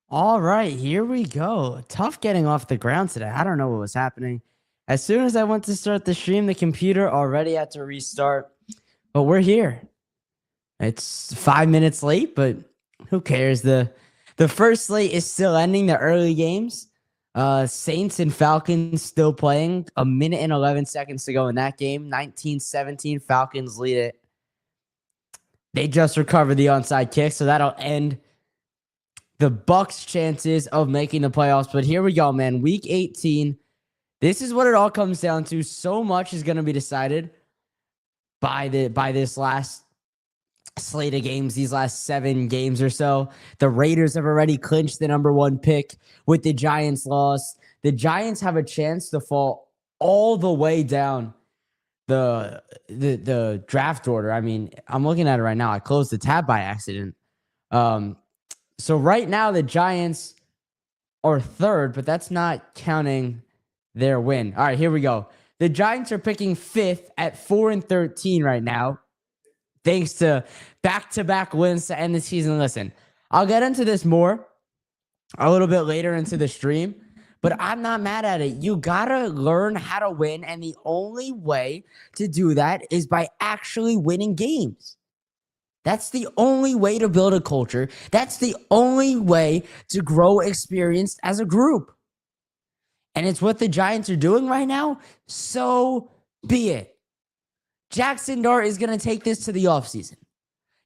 All right, here we go. Tough getting off the ground today. I don't know what was happening. As soon as I went to start the stream, the computer already had to restart. But we're here. It's 5 minutes late, but who cares? The first slate is still ending, the early games. Saints and Falcons still playing. A minute and 11 seconds to go in that game. 19-17, Falcons lead it. They just recovered the onside kick, so that'll end the Bucks' chances of making the playoffs. But here we go, man. Week 18. This is what it all comes down to. So much is going to be decided by this last slate of games, these last 7 games or so. The Raiders have already clinched the number 1 pick with the Giants' loss. The Giants have a chance to fall all the way down the draft order. I mean, I'm looking at it right now. I closed the tab by accident. So right now the Giants are 3rd, but that's not counting their win. All right, here we go. The Giants are picking 5th at 4-13 right now, thanks to back-to-back wins to end the season. Listen, I'll get into this more a little bit later into the stream, but I'm not mad at it. You gotta learn how to win, and the only way to do that is by actually winning games. That's the only way to build a culture. That's the only way to grow experience as a group. And it's what the Giants are doing right now. So be it. Jackson Dart is going to take this to the offseason.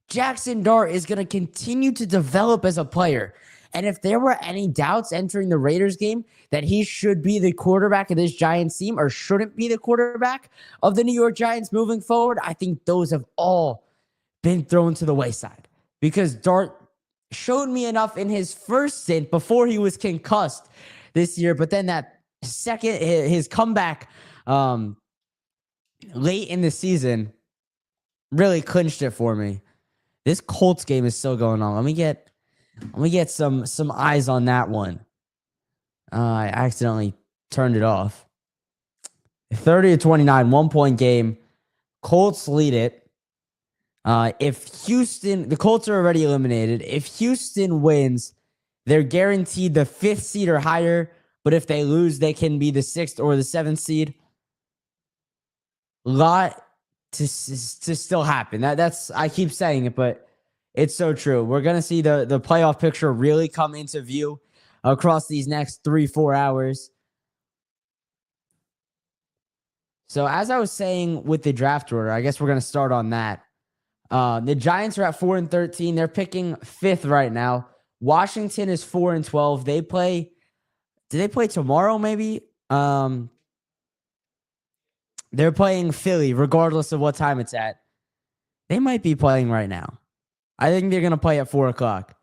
Jackson Dart is going to continue to develop as a player. And if there were any doubts entering the Raiders game that he should be the quarterback of this Giants team or shouldn't be the quarterback of the New York Giants moving forward, I think those have all been thrown to the wayside, because Dart showed me enough in his first stint before he was concussed this year. But then that second, his comeback late in the season really clinched it for me. This Colts game is still going on. Let me get some eyes on that one. I accidentally turned it off. 30-29, 1-point game. Colts lead it. If Houston, the Colts are already eliminated. If Houston wins, they're guaranteed the 5th seed or higher. But if they lose, they can be the 6th or the 7th seed. Lot to still happen. That's I keep saying it, but it's so true. We're gonna see the playoff picture really come into view across these next 3-4 hours. So as I was saying with the draft order, I guess we're gonna start on that. The Giants are at 4-13. They're picking 5th right now. Washington is 4-12. They play. Do they play tomorrow? Maybe. They're playing Philly, regardless of what time it's at. They might be playing right now. I think they're gonna play at 4:00.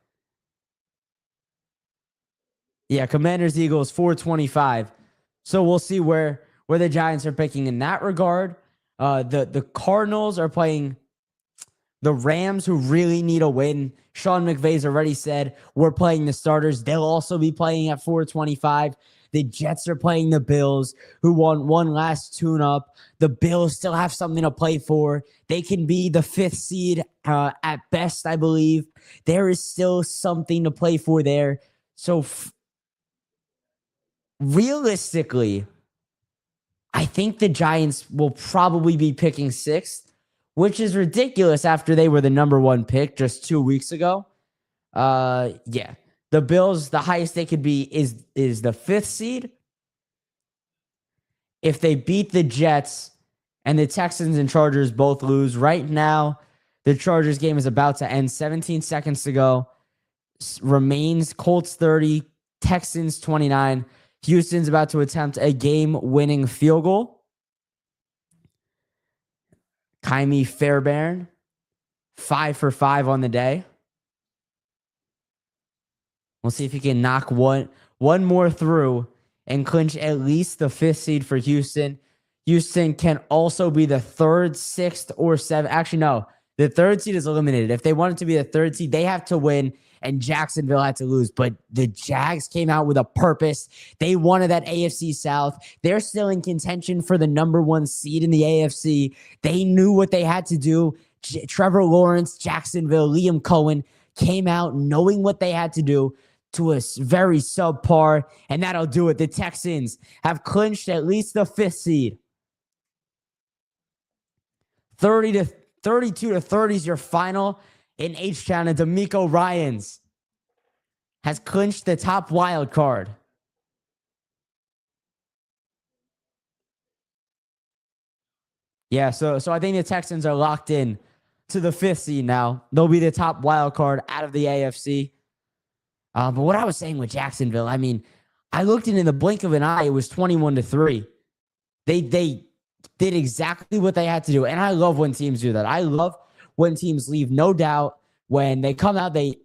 Yeah, Commanders Eagles 4:25. So we'll see where the Giants are picking in that regard. The Cardinals are playing the Rams, who really need a win. Sean McVay's already said we're playing the starters. They'll also be playing at 4:25. The Jets are playing the Bills, who won one last tune-up. The Bills still have something to play for. They can be the 5th seed at best, I believe. There is still something to play for there. So realistically, I think the Giants will probably be picking 6th, which is ridiculous after they were the number 1 pick just 2 weeks ago. Yeah. The Bills, the highest they could be is the 5th seed. If they beat the Jets and the Texans and Chargers both lose, right now, the Chargers game is about to end. 17 seconds to go. Remains Colts 30, Texans 29. Houston's about to attempt a game-winning field goal. Kymie Fairbairn, 5 for 5 on the day. We'll see if he can knock one more through and clinch at least the 5th seed for Houston. Houston can also be the 3rd, 6th, or 7th. Actually, no. The 3rd seed is eliminated. If they wanted to be the 3rd seed, they have to win, and Jacksonville had to lose. But the Jags came out with a purpose. They wanted that AFC South. They're still in contention for the number 1 seed in the AFC. They knew what they had to do. Trevor Lawrence, Jacksonville, Liam Cohen came out knowing what they had to do to a very subpar, and that'll do it. The Texans have clinched at least the 5th seed. 32 to 30 is your final in H-Town, and DeMeco Ryans has clinched the top wild card. Yeah, so I think the Texans are locked in to the 5th seed now. They'll be the top wild card out of the AFC. But what I was saying with Jacksonville, I mean, I looked in the blink of an eye, it was 21 to 3. They did exactly what they had to do. And I love when teams do that. I love when teams leave no doubt. When they come out, they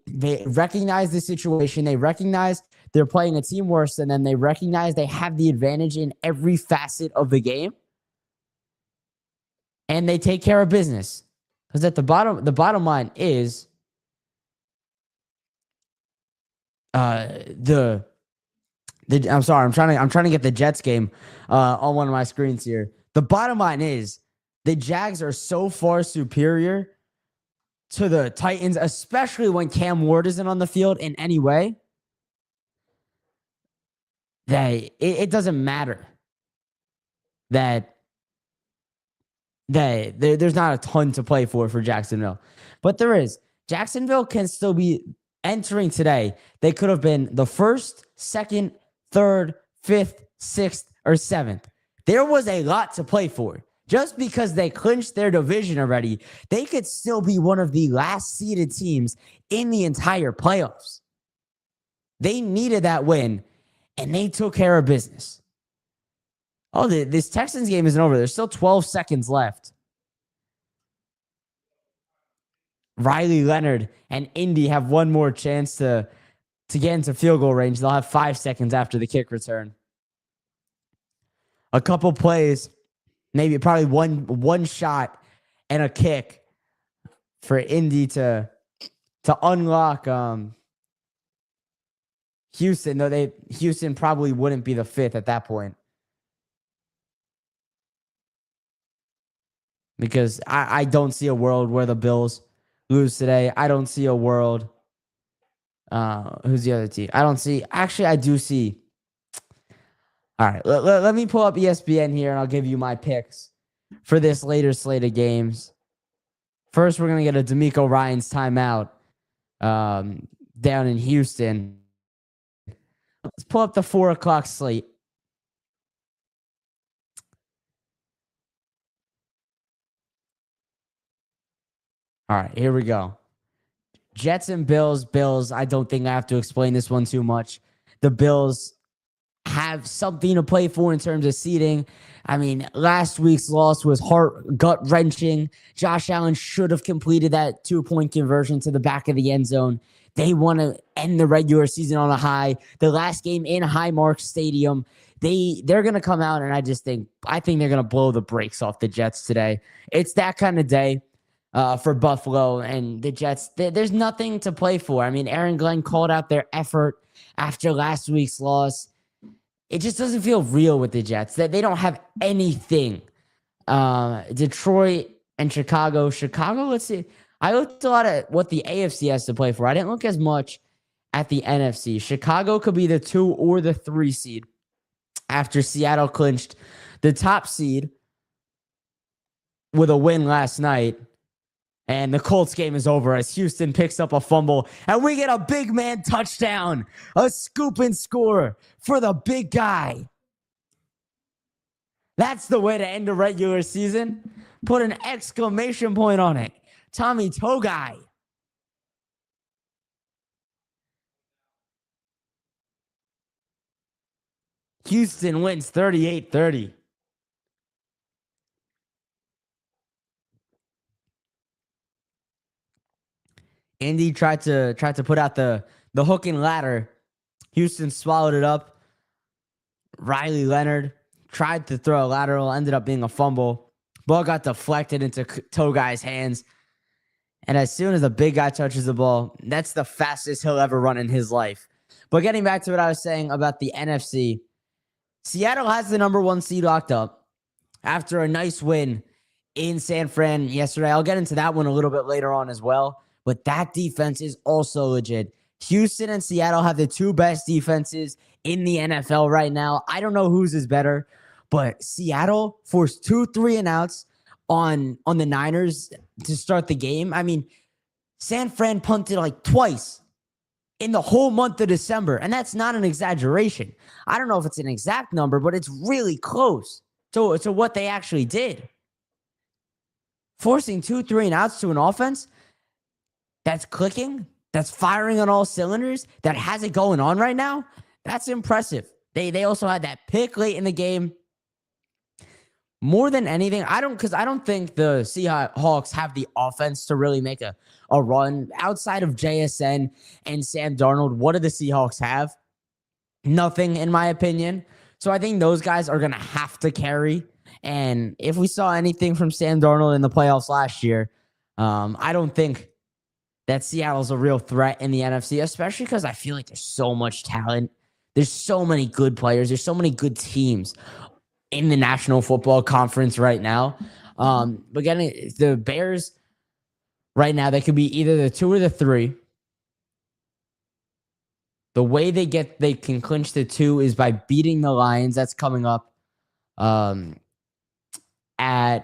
recognize the situation. They recognize they're playing a team worse than them. They recognize they have the advantage in every facet of the game. And they take care of business. Because at the bottom line is I'm sorry, I'm trying to get the Jets game on one of my screens here. The bottom line is the Jags are so far superior to the Titans, especially when Cam Ward isn't on the field in any way, that it doesn't matter that there's not a ton to play for Jacksonville. But there is. Jacksonville can still be entering today. They could have been the 1st, 2nd, 3rd, 5th, 6th, or 7th. There was a lot to play for. Just because they clinched their division already, they could still be one of the last seeded teams in the entire playoffs. They needed that win, and they took care of business. Oh, this Texans game isn't over. There's still 12 seconds left. Riley Leonard and Indy have one more chance to get into field goal range. They'll have 5 seconds after the kick return. A couple plays, maybe probably one shot and a kick for Indy to unlock Houston. Though Houston probably wouldn't be the 5th at that point. Because I don't see a world where the Bills lose today. I don't see a world. Who's the other team? I don't see. Actually, I do see. All right. Let me pull up ESPN here, and I'll give you my picks for this later slate of games. First, we're going to get a DeMeco Ryans timeout down in Houston. Let's pull up the 4 o'clock slate. All right, here we go. Jets and Bills. Bills, I don't think I have to explain this one too much. The Bills have something to play for in terms of seeding. I mean, last week's loss was gut-wrenching. Josh Allen should have completed that 2-point conversion to the back of the end zone. They want to end the regular season on a high. The last game in Highmark Stadium, they're going to come out, and I think they're going to blow the brakes off the Jets today. It's that kind of day. For Buffalo and the Jets. There's nothing to play for. I mean, Aaron Glenn called out their effort after last week's loss. It just doesn't feel real with the Jets. That they don't have anything. Detroit and Chicago. Let's see. I looked a lot at what the AFC has to play for. I didn't look as much at the NFC. Chicago could be the 2 or the 3 seed after Seattle clinched the top seed with a win last night. And the Colts game is over as Houston picks up a fumble. And we get a big man touchdown. A scoop and score for the big guy. That's the way to end a regular season. Put an exclamation point on it. Tommy Togai. Houston wins 38-30. Indy tried to put out the hook and ladder. Houston swallowed it up. Riley Leonard tried to throw a lateral, ended up being a fumble. Ball got deflected into Togai's hands. And as soon as the big guy touches the ball, that's the fastest he'll ever run in his life. But getting back to what I was saying about the NFC, Seattle has the number 1 seed locked up after a nice win in San Fran yesterday. I'll get into that one a little bit later on as well. But that defense is also legit. Houston and Seattle have the two best defenses in the NFL right now. I don't know whose is better, but Seattle forced 2 3-and-outs on the Niners to start the game. I mean, San Fran punted like twice in the whole month of December, and that's not an exaggeration. I don't know if it's an exact number, but it's really close to what they actually did. Forcing 2 3-and-outs to an offense that's clicking, that's firing on all cylinders, that has it going on right now, that's impressive. They also had that pick late in the game. More than anything, I don't think the Seahawks have the offense to really make a run. Outside of JSN and Sam Darnold, what do the Seahawks have? Nothing, in my opinion. So I think those guys are going to have to carry. And if we saw anything from Sam Darnold in the playoffs last year, I don't think that Seattle's a real threat in the NFC, especially because I feel like there's so much talent. There's so many good players. There's so many good teams in the National Football Conference right now. But again, the Bears right now, they could be either the 2 or the 3. The way they can clinch the 2 is by beating the Lions. That's coming up at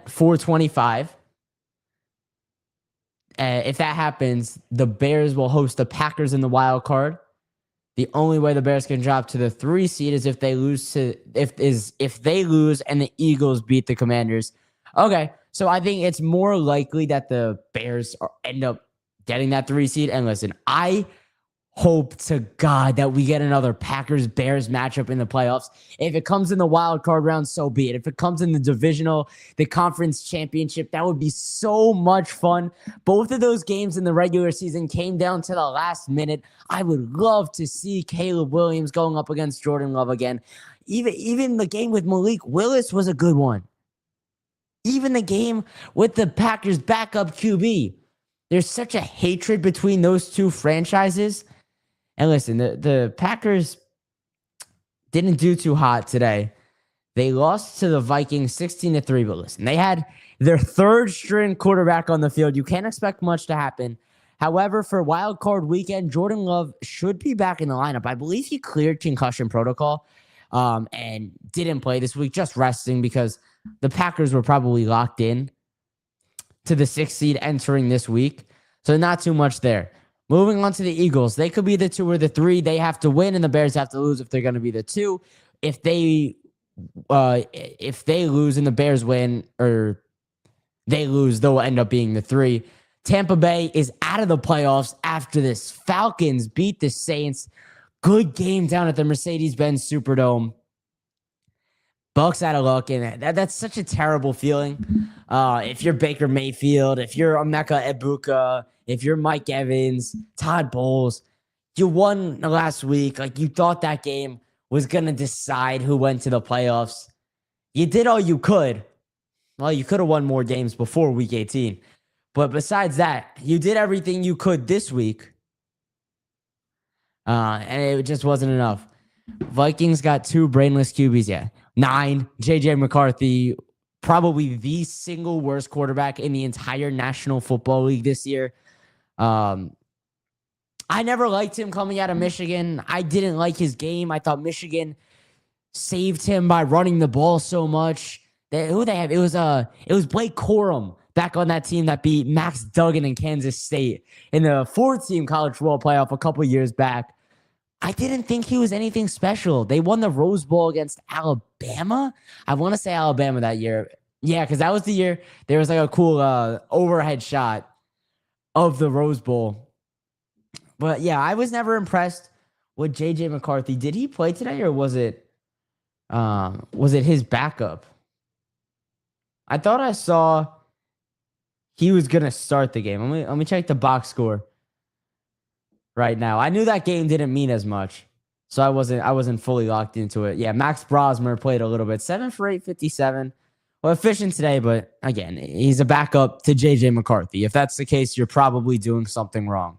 4:25. If that happens, the Bears will host the Packers in the wild card. The only way the Bears can drop to the 3 seed is if they lose if they lose and the Eagles beat the Commanders. Okay, so I think it's more likely that the Bears end up getting that 3 seed. And listen, I hope to God that we get another Packers-Bears matchup in the playoffs. If it comes in the wild card round, so be it. If it comes in the conference championship, that would be so much fun. Both of those games in the regular season came down to the last minute. I would love to see Caleb Williams going up against Jordan Love again. Even the game with Malik Willis was a good one. Even the game with the Packers backup QB. There's such a hatred between those two franchises. And listen, the Packers didn't do too hot today. They lost to the Vikings 16-3, but listen, they had their third string quarterback on the field. You can't expect much to happen. However, for wild card weekend, Jordan Love should be back in the lineup. I believe he cleared concussion protocol and didn't play this week, just resting because the Packers were probably locked in to the 6th seed entering this week. So not too much there. Moving on to the Eagles, they could be the 2 or the 3. They have to win, and the Bears have to lose if they're going to be the 2. If they lose and the Bears win, or they lose, they'll end up being the 3. Tampa Bay is out of the playoffs after this. Falcons beat the Saints. Good game down at the Mercedes-Benz Superdome. Bucks out of luck, and that's such a terrible feeling. If you're Baker Mayfield, if you're Emeka Egbuka, if you're Mike Evans, Todd Bowles, you won last week. Like, you thought that game was going to decide who went to the playoffs. You did all you could. Well, you could have won more games before week 18. But besides that, you did everything you could this week. And it just wasn't enough. Vikings got 2 brainless QBs. Yeah. 9. J.J. McCarthy, probably the single worst quarterback in the entire National Football League this year. I never liked him coming out of Michigan. I didn't like his game. I thought Michigan saved him by running the ball so much. Who they have? It was Blake Corum back on that team that beat Max Duggan in Kansas State in the 4-team college football playoff a couple years back. I didn't think he was anything special. They won the Rose Bowl against Alabama. I want to say Alabama that year. Yeah, because that was the year there was like a cool overhead shot of the Rose Bowl. But yeah, I was never impressed with J.J. McCarthy. Did he play today, or was it his backup? I thought I saw he was gonna start the game. Let me check the box score right now. I knew that game didn't mean as much, so I wasn't fully locked into it. Yeah, Max Brosmer played a little bit. 7 for 857. Well, efficient today, but again, he's a backup to J.J. McCarthy. If that's the case, you're probably doing something wrong.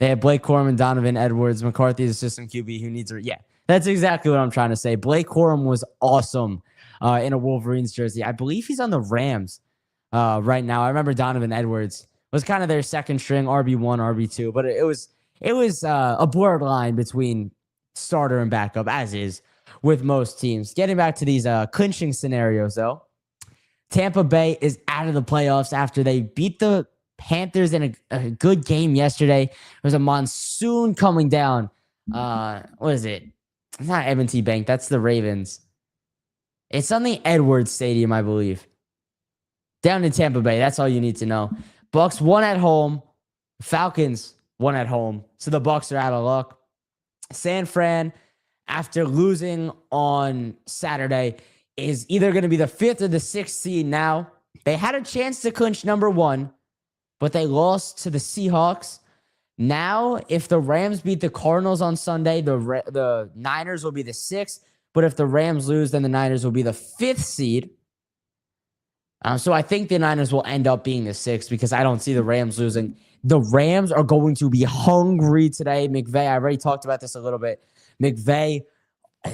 They have Blake Corum and Donovan Edwards. McCarthy is a system QB who needs yeah, that's exactly what I'm trying to say. Blake Corum was awesome in a Wolverines jersey. I believe he's on the Rams right now. I remember Donovan Edwards was kind of their second string RB1, RB2, but it was a blurred line between starter and backup, as is with most teams. Getting back to these clinching scenarios, though, Tampa Bay is out of the playoffs after they beat the Panthers in a good game yesterday. There was a monsoon coming down. What is it? It's not M&T Bank. That's the Ravens. It's on the Edwards Stadium, I believe. Down in Tampa Bay. That's all you need to know. Bucks won at home. Falcons won at home. So the Bucks are out of luck. San Fran, after losing on Saturday, is either going to be the 5th or the 6th seed now. They had a chance to clinch number 1, but they lost to the Seahawks. Now, if the Rams beat the Cardinals on Sunday, the Niners will be the 6th. But if the Rams lose, then the Niners will be the 5th seed. So I think the Niners will end up being the 6th because I don't see the Rams losing. The Rams are going to be hungry today. McVay, I already talked about this a little bit. McVay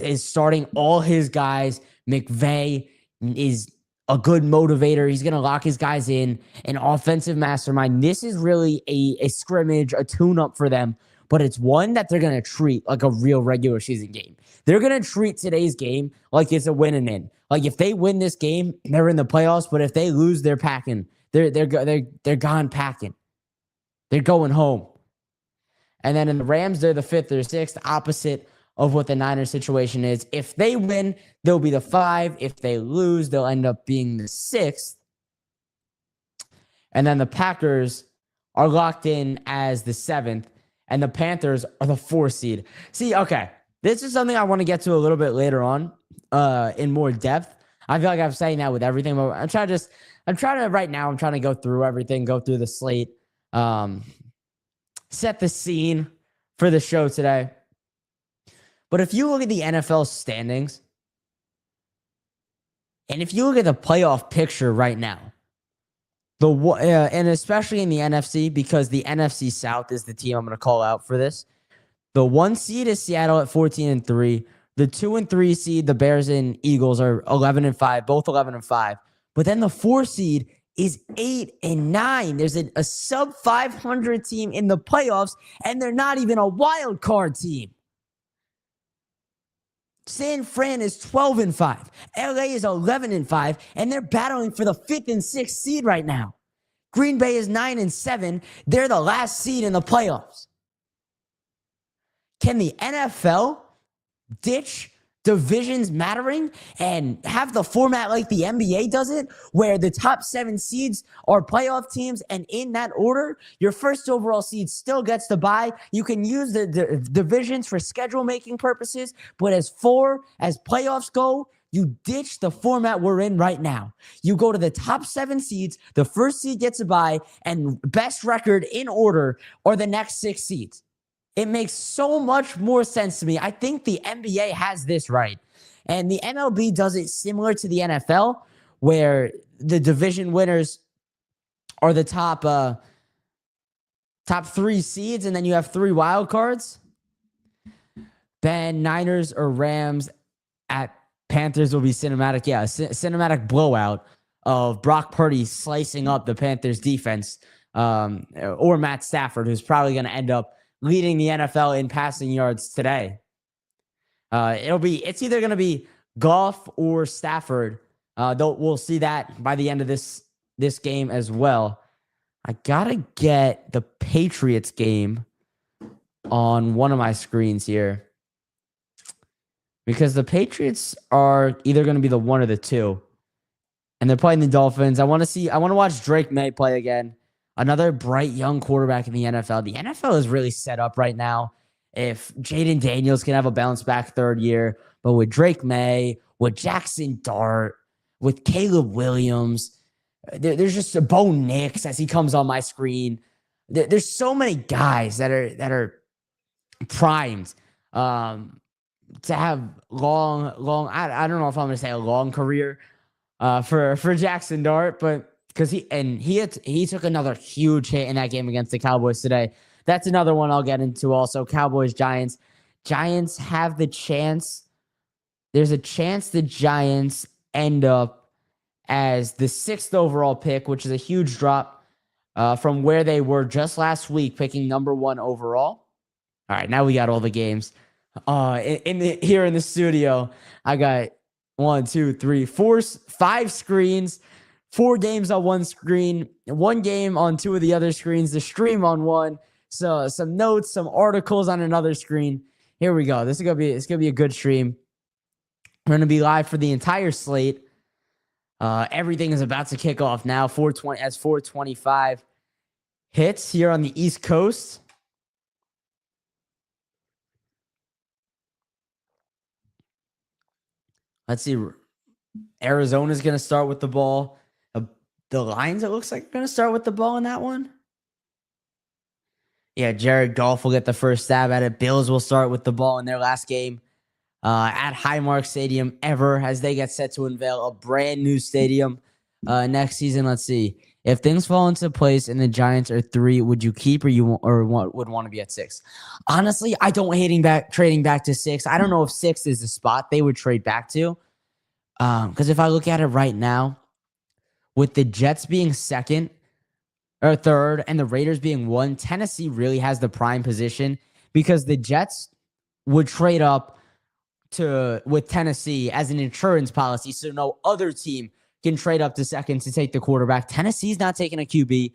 is starting all his guys. McVay is a good motivator. He's going to lock his guys in, an offensive mastermind. This is really a scrimmage, a tune-up for them, but it's one that they're going to treat like a real regular season game. They're going to treat today's game like it's a win and in. Like if they win this game, they're in the playoffs, but if they lose, they're packing. They're gone packing. They're going home. And then in the Rams, they're the 5th or 6th, opposite of what the Niners situation is. If they win, they'll be the 5. If they lose, they'll end up being the 6th. And then the Packers are locked in as the 7th, and the Panthers are the 4th seed. See, okay, this is something I want to get to a little bit later on in more depth. I feel like I'm saying that with everything, but I'm trying to go through everything, go through the slate, set the scene for the show today. But if you look at the NFL standings, and if you look at the playoff picture right now, and especially in the NFC, because the NFC South is the team I'm going to call out for this. The 1 seed is Seattle at 14-3. The 2 and 3 seed, the Bears and Eagles, are 11-5, both 11-5. But then the 4 seed is 8-9. There's a sub 500 team in the playoffs, and they're not even a wild card team. San Fran is 12-5. LA is 11-5, and they're battling for the 5th and 6th seed right now. Green Bay is 9-7. They're the last seed in the playoffs. Can the NFL ditch divisions mattering and have the format like the NBA does it, where the top 7 seeds are playoff teams, and in that order, your first overall seed still gets to bye? You can use the divisions for schedule making purposes, but as playoffs go, you ditch the format we're in right now. You go to the top 7 seeds, the first seed gets a bye, and best record in order are the next 6 seeds. It makes so much more sense to me. I think the NBA has this right. And the MLB does it similar to the NFL, where the division winners are the top 3 seeds, and then you have 3 wild cards. Then Niners or Rams at Panthers will be cinematic. Yeah, a cinematic blowout of Brock Purdy slicing up the Panthers defense, or Matt Stafford, who's probably going to end up leading the NFL in passing yards today. It's either going to be Goff or Stafford. Though we'll see that by the end of this game as well. I gotta get the Patriots game on one of my screens here, because the Patriots are either going to be the 1 or the 2, and they're playing the Dolphins. I want to watch Drake May play again. Another bright young quarterback in the NFL. The NFL is really set up right now. If Jaden Daniels can have a bounce back 3rd year, but with Drake May, with Jackson Dart, with Caleb Williams, there's just a Bo Nix as he comes on my screen. There's so many guys that are primed to have long. I don't know if I'm going to say a long career for Jackson Dart, but because he took another huge hit in that game against the Cowboys today. That's another one I'll get into also. Cowboys, Giants. Giants have the chance. There's a chance the Giants end up as the 6th overall pick, which is a huge drop. from where they were just last week, picking number 1 overall. All right, now we got all the games. Here in the studio, I got 1, 2, 3, 4, 5 screens, 4 games on one screen, 1 game on 2 of the other screens, the stream on one, so some notes, some articles on another screen. Here we go. It's gonna be a good stream. We're gonna be live for the entire slate. Everything is about to kick off now. 425 hits here on the East Coast. Let's see. Arizona's going to start with the ball. The Lions, it looks like, are going to start with the ball in that one. Yeah, Jared Goff will get the first stab at it. Bills will start with the ball in their last game at Highmark Stadium ever, as they get set to unveil a brand new stadium next season. Let's see. If things fall into place and the Giants are 3, would you keep would want to be at 6? Honestly, I don't hate trading back to 6. I don't know if 6 is the spot they would trade back to. Because if I look at it right now, with the Jets being second or third and the Raiders being 1, Tennessee really has the prime position, because the Jets would trade up with Tennessee as an insurance policy, so no other team can trade up to second to take the quarterback. Tennessee's not taking a QB.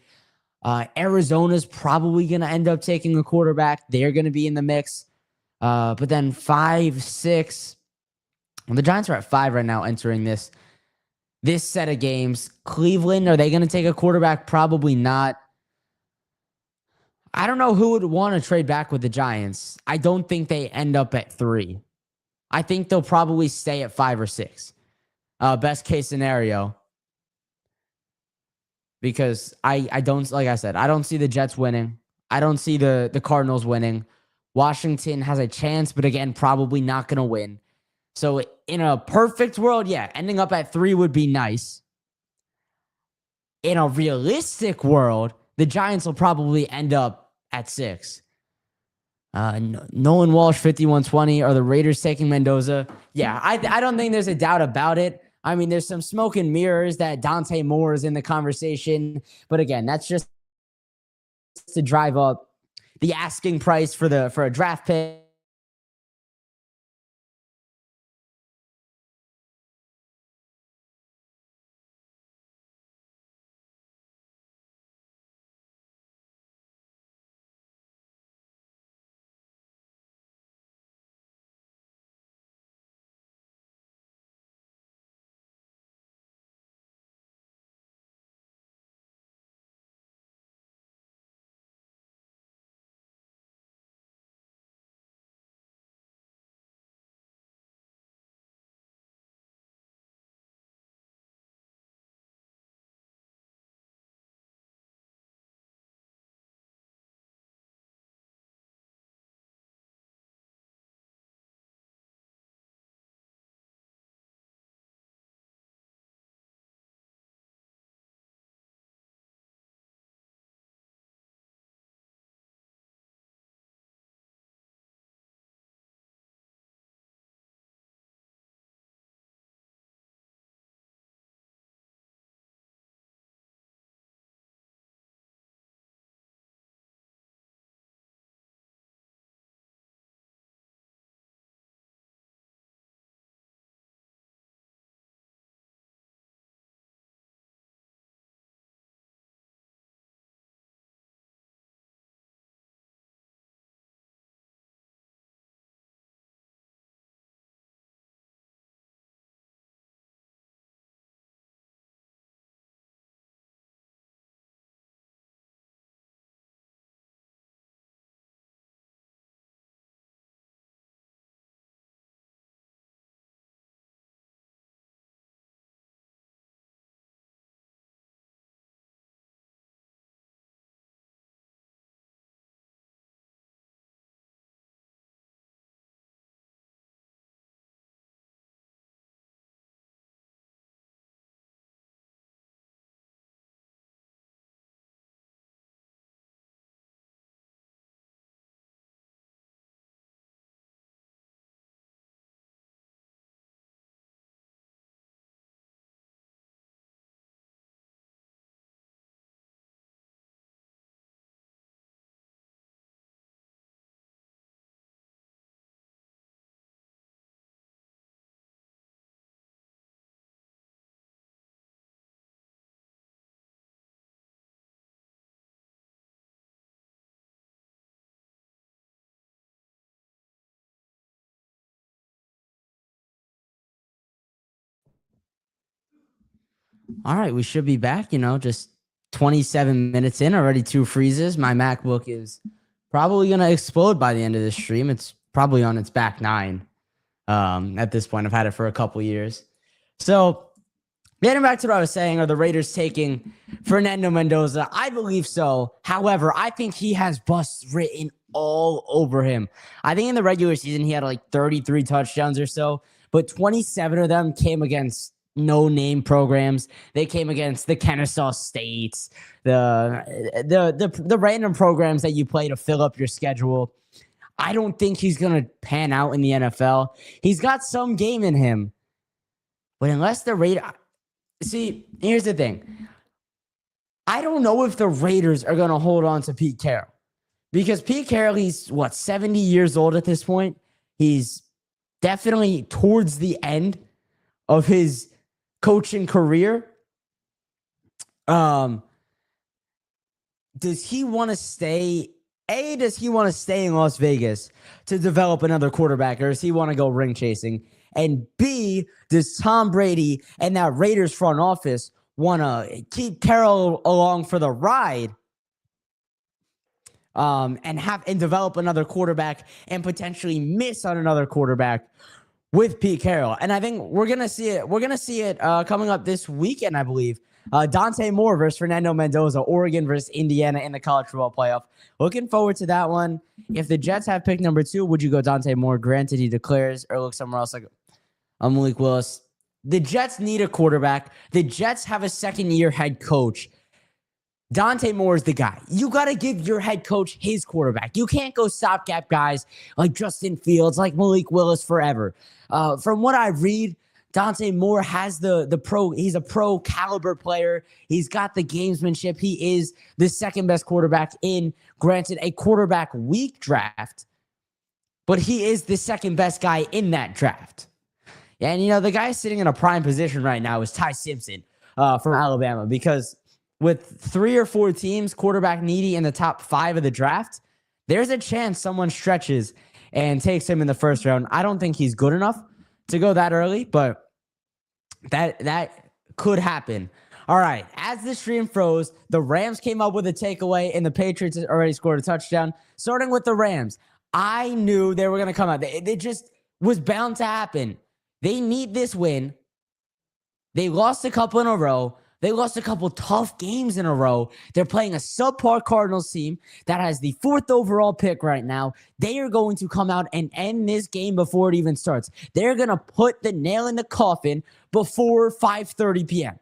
Arizona's probably going to end up taking a quarterback. They're going to be in the mix. But then 5, 6. Well, the Giants are at 5 right now entering this set of games. Cleveland, are they going to take a quarterback? Probably not. I don't know who would want to trade back with the Giants. I don't think they end up at 3. I think they'll probably stay at 5 or 6. Best case scenario. Because I don't, like I said, I don't see the Jets winning. I don't see the Cardinals winning. Washington has a chance, but again, probably not going to win. So in a perfect world, yeah, ending up at 3 would be nice. In a realistic world, the Giants will probably end up at 6. Nolan Walsh, 5120. Are the Raiders taking Mendoza? Yeah, I don't think there's a doubt about it. I mean, there's some smoke and mirrors that Dante Moore is in the conversation. But again, that's just to drive up the asking price for a draft pick. All right, we should be back, just 27 minutes in, already 2 freezes. My MacBook is probably going to explode by the end of this stream. It's probably on its back 9 at this point. I've had it for a couple years. So getting back to what I was saying, are the Raiders taking Fernando Mendoza? I believe so. However, I think he has busts written all over him. I think in the regular season, he had like 33 touchdowns or so, but 27 of them came against no-name programs. They came against the Kennesaw States, the random programs that you play to fill up your schedule. I don't think he's going to pan out in the NFL. He's got some game in him, but unless the Raiders... See, here's the thing. I don't know if the Raiders are going to hold on to Pete Carroll, because Pete Carroll, he's, 70 years old at this point? He's definitely towards the end of his coaching career. Does he want to stay? Does he want to stay in Las Vegas to develop another quarterback, or does he want to go ring chasing? And B, does Tom Brady and that Raiders front office want to keep Carroll along for the ride, and develop another quarterback and potentially miss on another quarterback with Pete Carroll? And I think we're gonna see it. We're gonna see it coming up this weekend, I believe. Dante Moore versus Fernando Mendoza, Oregon versus Indiana in the college football playoff. Looking forward to that one. If the Jets have pick number 2, would you go Dante Moore? Granted, he declares, or look somewhere else like Malik Willis. The Jets need a quarterback. The Jets have a second-year head coach. Dante Moore is the guy. You got to give your head coach his quarterback. You can't go stopgap guys like Justin Fields, like Malik Willis forever. From what I read, Dante Moore has the pro. He's a pro caliber player. He's got the gamesmanship. He is the second best quarterback in, granted, a quarterback weak draft, but he is the second best guy in that draft. And, the guy sitting in a prime position right now is Ty Simpson from Alabama, because with 3 or 4 teams quarterback needy in the top 5 of the draft, there's a chance someone stretches and takes him in the first round. I don't think he's good enough to go that early, but that could happen. All right, as the stream froze, the Rams came up with a takeaway, and the Patriots already scored a touchdown. Starting with the Rams, I knew they were going to come out. It just was bound to happen. They need this win. They lost a couple in a row. They lost a couple tough games in a row. They're playing a subpar Cardinals team that has the 4th overall pick right now. They are going to come out and end this game before it even starts. They're going to put the nail in the coffin before 5:30 p.m.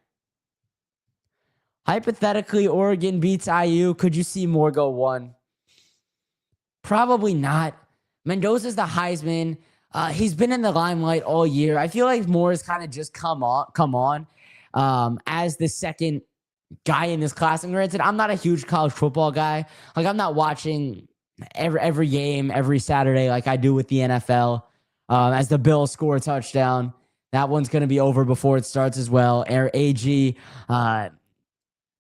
Hypothetically, Oregon beats IU. Could you see Moore go 1? Probably not. Mendoza's the Heisman. He's been in the limelight all year. I feel like Moore has kind of just come on as the second guy in this class. And granted, I'm not a huge college football guy. Like, I'm not watching every game every Saturday like I do with the NFL. As the Bills score a touchdown, that one's going to be over before it starts as well. AG and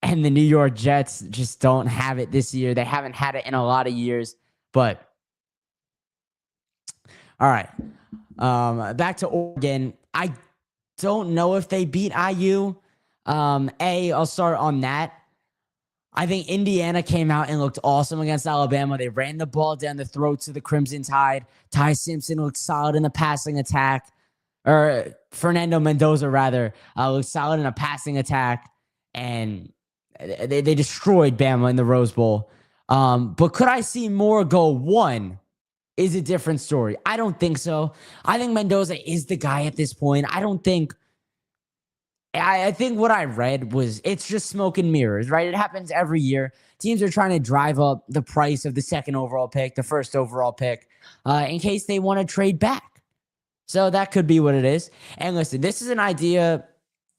the New York Jets just don't have it this year. They haven't had it in a lot of years. But all right, back to Oregon. I don't know if they beat IU. I'll start on that. I think Indiana came out and looked awesome against Alabama. They ran the ball down the throats of the Crimson Tide. Ty Simpson looked solid in the passing attack. Or Fernando Mendoza, rather, looked solid in a passing attack. And they destroyed Bama in the Rose Bowl. But could I see Moore go 1? Is a different story. I don't think so. I think Mendoza is the guy at this point. I think what I read was it's just smoke and mirrors, right? It happens every year. Teams are trying to drive up the price of the 2nd overall pick, the 1st overall pick, in case they want to trade back. So that could be what it is. And listen, this is an idea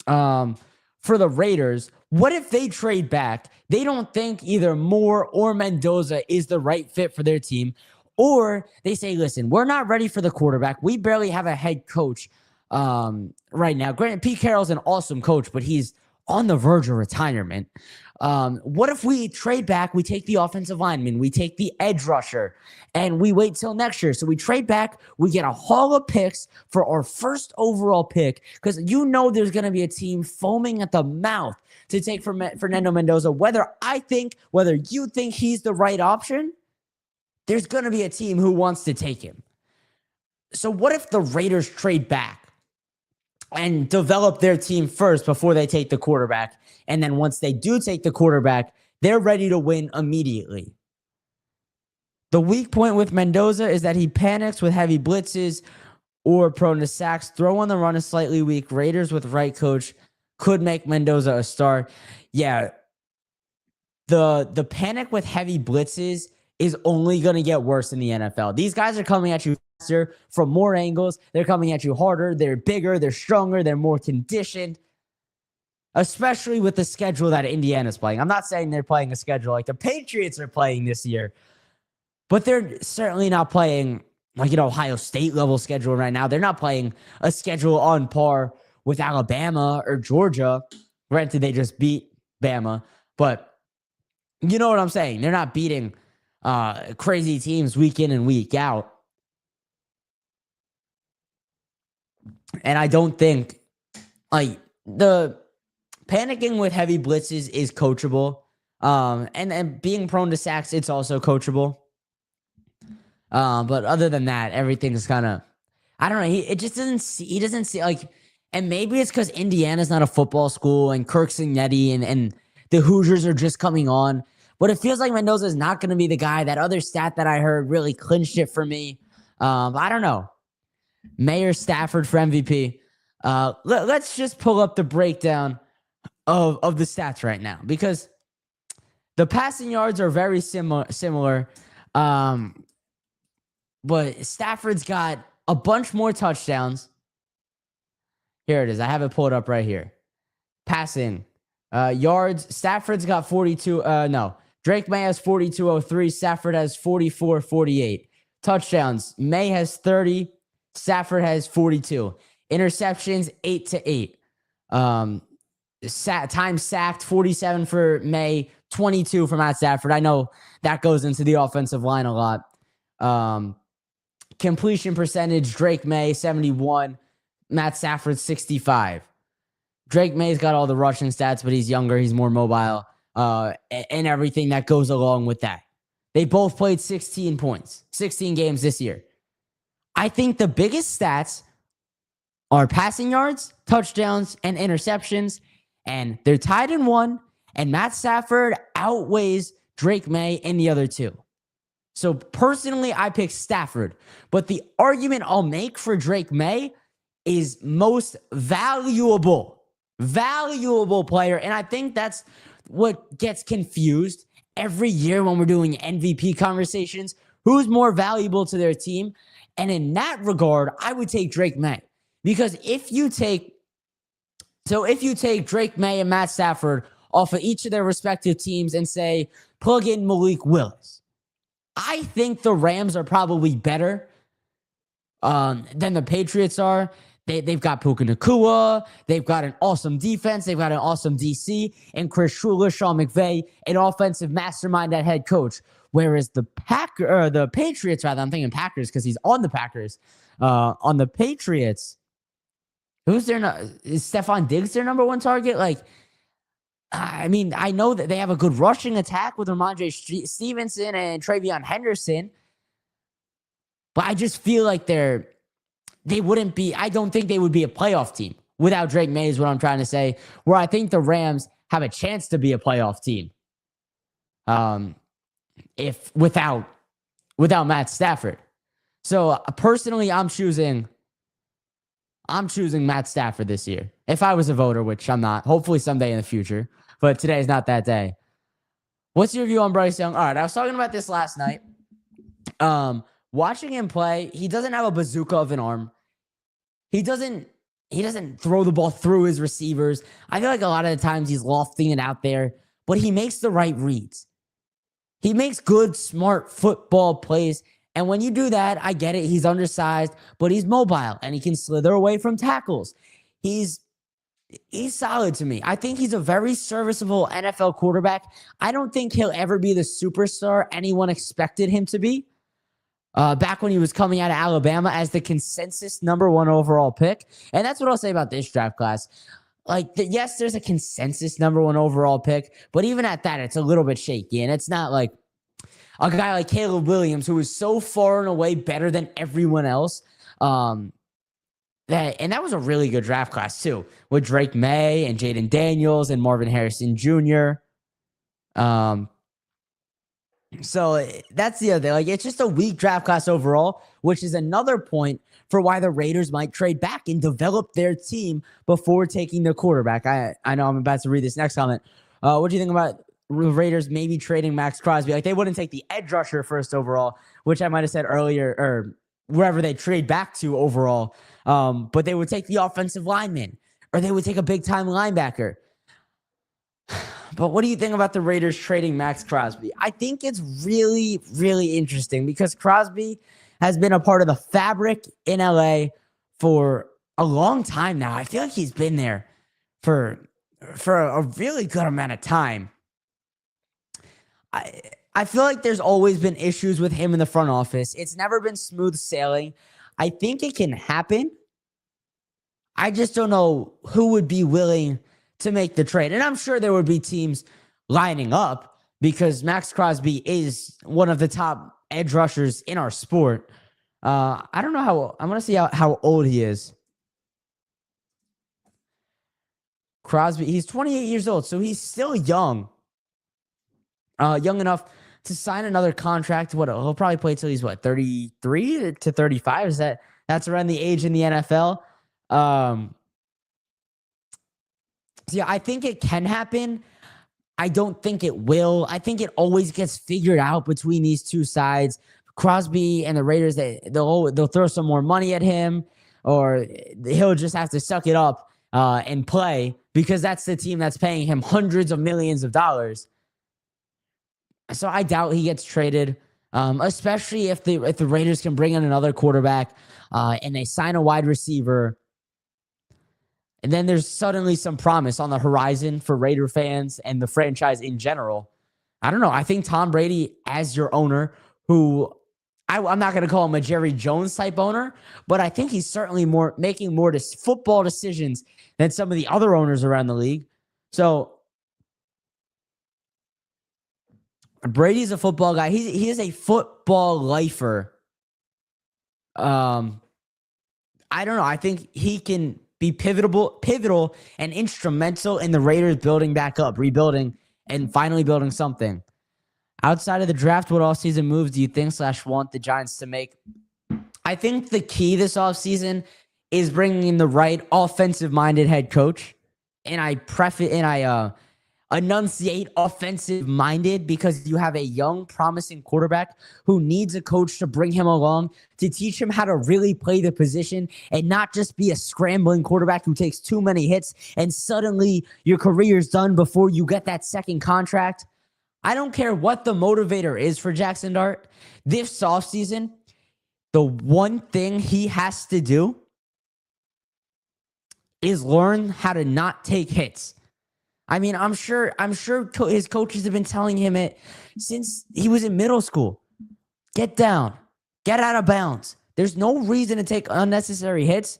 for the Raiders. What if they trade back? They don't think either Moore or Mendoza is the right fit for their team. Or they say, listen, we're not ready for the quarterback. We barely have a head coach right now. Granted, Pete Carroll's an awesome coach, but he's on the verge of retirement. What if we trade back? We take the offensive lineman, we take the edge rusher, and we wait till next year. So we trade back, we get a haul of picks for our first overall pick, because there's going to be a team foaming at the mouth to take Fernando Mendoza. Whether you think he's the right option, there's going to be a team who wants to take him. So what if the Raiders trade back and develop their team first before they take the quarterback? And then once they do take the quarterback, they're ready to win immediately. The weak point with Mendoza is that he panics with heavy blitzes or prone to sacks. Throw on the run is slightly weak. Raiders with right coach could make Mendoza a star. Yeah, the panic with heavy blitzes is only going to get worse in the NFL. These guys are coming at you faster from more angles. They're coming at you harder. They're bigger. They're stronger. They're more conditioned, especially with the schedule that Indiana's playing. I'm not saying they're playing a schedule like the Patriots are playing this year, but they're certainly not playing like an Ohio State level schedule right now. They're not playing a schedule on par with Alabama or Georgia. Granted, they just beat Bama, but you know what I'm saying? They're not beating crazy teams week in and week out. And I don't think the panicking with heavy blitzes is coachable. And being prone to sacks, it's also coachable. But other than that, everything is kind of, I don't know. He doesn't see like, and maybe it's because Indiana's not a football school and Kirk Cignetti and the Hoosiers are just coming on. But it feels like Mendoza is not going to be the guy. That other stat that I heard really clinched it for me. I don't know. Mayor Stafford for MVP. Let's just pull up the breakdown of the stats right now, because the passing yards are very similar. But Stafford's got a bunch more touchdowns. Here it is. I have it pulled up right here. Passing yards. Stafford's got 42. Drake May has 42.03. Stafford has 44.48. Touchdowns. May has 30. Stafford has 42. Interceptions, 8-8. Time sacked, 47 for May, 22 for Matt Stafford. I know that goes into the offensive line a lot. Completion percentage, Drake May, 71. Matt Stafford, 65. Drake May's got all the rushing stats, but he's younger. He's more mobile, and everything that goes along with that. They both played 16 games this year. I think the biggest stats are passing yards, touchdowns, and interceptions, and they're tied in one, and Matt Stafford outweighs Drake May in the other two. So personally, I pick Stafford, but the argument I'll make for Drake May is most valuable player, and I think that's what gets confused every year when we're doing MVP conversations. Who's more valuable to their team? And in that regard, I would take Drake May. Because if you take Drake May and Matt Stafford off of each of their respective teams and say, plug in Malik Willis, I think the Rams are probably better than the Patriots are. They've got Puka Nacua. They've got an awesome defense. They've got an awesome DC. And Chris Shula, Sean McVay, an offensive mastermind at head coach. Whereas the Patriots, I'm thinking Packers because he's on the Packers. On the Patriots, is Stephon Diggs their number one target? I mean, I know that they have a good rushing attack with Ramondre Stevenson and TreVeyon Henderson, but I just feel like they wouldn't be. I don't think they would be a playoff team without Drake May, is what I'm trying to say. Where I think the Rams have a chance to be a playoff team, if without Matt Stafford. So personally, I'm choosing Matt Stafford this year. If I was a voter, which I'm not, hopefully someday in the future, but today is not that day. What's your view on Bryce Young? All right, I was talking about this last night. Watching him play, he doesn't have a bazooka of an arm. He doesn't throw the ball through his receivers. I feel like a lot of the times he's lofting it out there, but he makes the right reads. He makes good, smart football plays. And when you do that, I get it. He's undersized, but he's mobile and he can slither away from tackles. He's he's solid to me. I think he's a very serviceable NFL quarterback. I don't think he'll ever be the superstar anyone expected him to be. Back when he was coming out of Alabama as the consensus number 1 overall pick. And that's what I'll say about this draft class. Like, yes, there's a consensus number 1 overall pick, but even at that, it's a little bit shaky. And it's not like a guy like Caleb Williams, who is so far and away better than everyone else. That was a really good draft class too, with Drake May and Jaden Daniels and Marvin Harrison Jr. So that's the other thing. Like, it's just a weak draft class overall, which is another point for why the Raiders might trade back and develop their team before taking the quarterback. I know I'm about to read this next comment. What do you think about Raiders maybe trading Max Crosby? Like, they wouldn't take the edge rusher first overall, which I might have said earlier, or wherever they trade back to overall. But they would take the offensive lineman, or they would take a big-time linebacker. But what do you think about the Raiders trading Max Crosby? I think it's really, really interesting because Crosby has been a part of the fabric in LA for a long time now. I feel like he's been there for a really good amount of time. I feel like there's always been issues with him in the front office. It's never been smooth sailing. I think it can happen. I just don't know who would be willing to make the trade. And I'm sure there would be teams lining up because Max Crosby is one of the top edge rushers in our sport. I don't know how, I'm going to see how old he is. Crosby, he's 28 years old, so he's still young. Young enough to sign another contract. He'll probably play till he's 33 to 35. That's around the age in the NFL. So yeah, I think it can happen. I don't think it will. I think it always gets figured out between these two sides. Crosby and the Raiders, they'll throw some more money at him, or he'll just have to suck it up and play because that's the team that's paying him hundreds of millions of dollars. So I doubt he gets traded, especially if the Raiders can bring in another quarterback and they sign a wide receiver. And then there's suddenly some promise on the horizon for Raider fans and the franchise in general. I don't know. I think Tom Brady, as your owner, who I'm not going to call him a Jerry Jones type owner, but I think he's certainly making more football decisions than some of the other owners around the league. So Brady's a football guy. He is a football lifer. I don't know. I think he can be pivotal and instrumental in the Raiders building back up, rebuilding, and finally building something. Outside of the draft, what offseason moves do you think / want the Giants to make? I think the key this offseason is bringing in the right offensive-minded head coach. And I enunciate offensive-minded because you have a young, promising quarterback who needs a coach to bring him along, to teach him how to really play the position and not just be a scrambling quarterback who takes too many hits and suddenly your career's done before you get that second contract. I don't care what the motivator is for Jackson Dart. This offseason, the one thing he has to do is learn how to not take hits. I mean, I'm sure his coaches have been telling him it since he was in middle school. Get down. Get out of bounds. There's no reason to take unnecessary hits.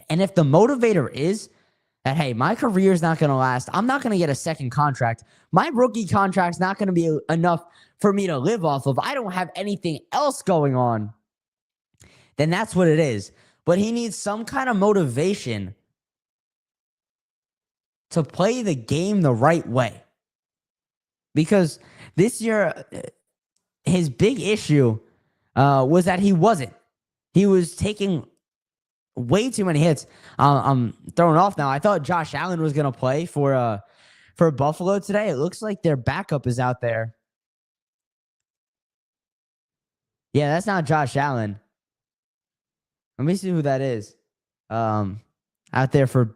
And if the motivator is that, hey, my career is not going to last, I'm not going to get a second contract, my rookie contract's not going to be enough for me to live off of, I don't have anything else going on, then that's what it is. But he needs some kind of motivation to play the game the right way. Because this year, his big issue was that he wasn't. He was taking way too many hits. I'm thrown off now. I thought Josh Allen was going to play for Buffalo today. It looks like their backup is out there. Yeah, that's not Josh Allen. Let me see who that is. Out there for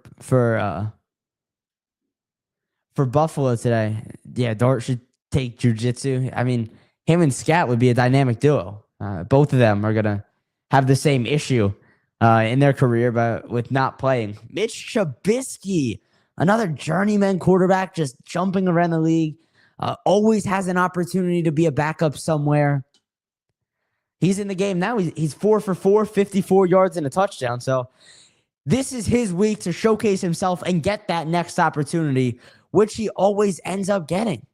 Buffalo today. Yeah, Dart should take jiu-jitsu. I mean, him and Scat would be a dynamic duo. Both of them are going to have the same issue in their career but with not playing. Mitch Trubisky Another journeyman quarterback just jumping around the league. Always has an opportunity to be a backup somewhere. He's in the game now. He's 4 for 4, 54 yards and a touchdown. So this is his week to showcase himself and get that next opportunity, which he always ends up getting.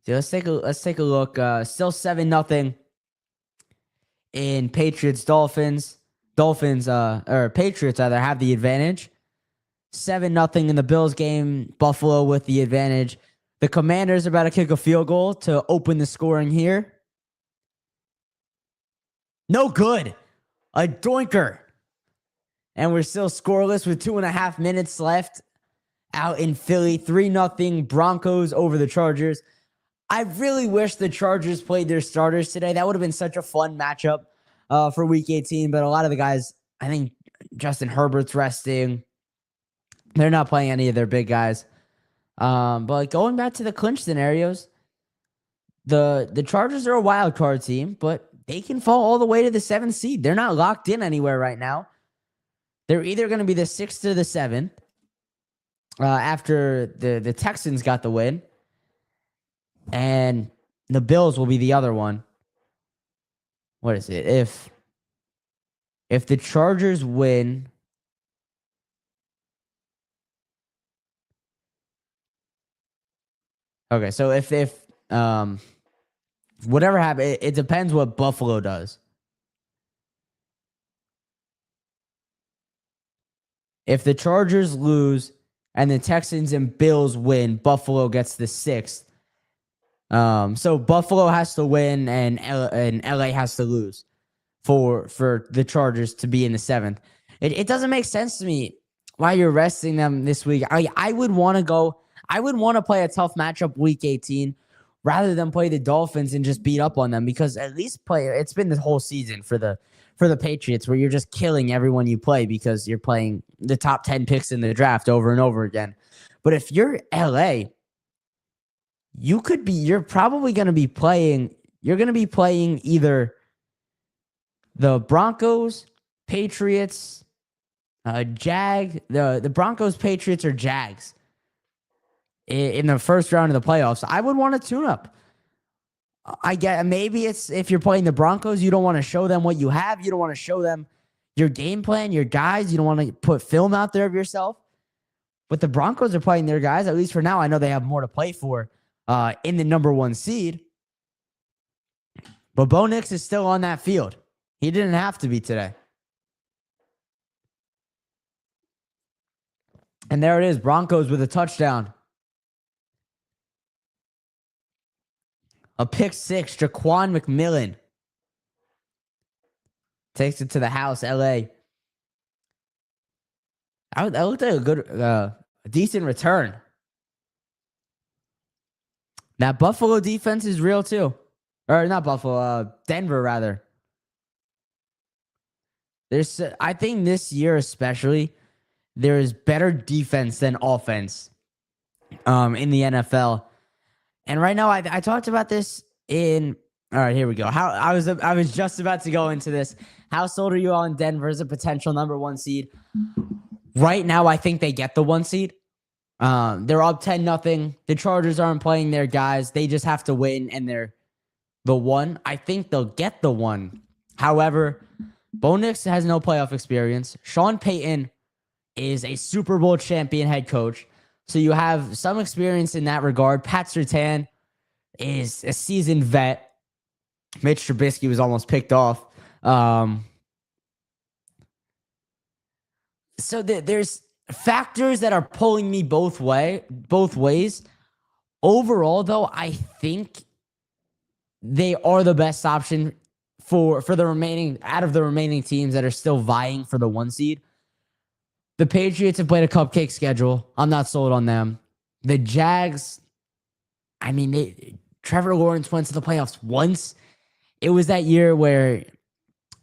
So let's take a look. Still 7-0 in Patriots Dolphins. Patriots rather have the advantage. 7-0 in the Bills game. Buffalo with the advantage. The Commanders are about to kick a field goal to open the scoring here. No good. A doinker. And we're still scoreless with 2.5 minutes left out in Philly. 3-0 Broncos over the Chargers. I really wish the Chargers played their starters today. That would have been such a fun matchup for Week 18. But a lot of the guys, I think Justin Herbert's resting. They're not playing any of their big guys. But going back to the clinch scenarios, the Chargers are a wild card team, but they can fall all the way to the 7th seed. They're not locked in anywhere right now. They're either going to be the 6th or the 7th after the Texans got the win. And the Bills will be the other one. What is it? If the Chargers win, okay, so if whatever happens, it depends what Buffalo does. If the Chargers lose and the Texans and Bills win, Buffalo gets the 6th. So Buffalo has to win and LA has to lose for the Chargers to be in the 7th. It doesn't make sense to me why you're resting them this week. I would want to play a tough matchup Week 18 rather than play the Dolphins and just beat up on them, because at least it's been the whole season for the Patriots where you're just killing everyone you play because you're playing the top 10 picks in the draft over and over again. But if you're LA, you're probably going to be playing either the Broncos, Patriots, the Broncos, Patriots, or Jags in the first round of the playoffs. I would want to tune up. I get maybe it's if you're playing the Broncos, you don't want to show them what you have. You don't want to show them your game plan, your guys. You don't want to put film out there of yourself. But the Broncos are playing their guys, at least for now. I know they have more to play for in the number 1 seed. But Bo Nix is still on that field. He didn't have to be today. And there it is, Broncos with a touchdown. A pick 6, Jaquan McMillan takes it to the house, LA. That looked like a good, decent return. That Buffalo defense is real too. Or not Buffalo, Denver rather. I think this year especially, there is better defense than offense in the NFL. And right now, I talked about this in. All right, here we go. I was just about to go into this. How sold are you on Denver as a potential number 1 seed? Right now, I think they get the 1 seed. They're up 10-0. The Chargers aren't playing their guys. They just have to win, and they're the 1. I think they'll get the 1. However, Bo Nix has no playoff experience. Sean Payton is a Super Bowl champion head coach. So you have some experience in that regard. Pat Surtain is a seasoned vet. Mitch Trubisky was almost picked off. So there's factors that are pulling me both ways. Overall, though, I think they are the best option for the remaining teams that are still vying for the 1 seed. The Patriots have played a cupcake schedule. I'm not sold on them. The Jags, I mean, Trevor Lawrence went to the playoffs once. It was that year where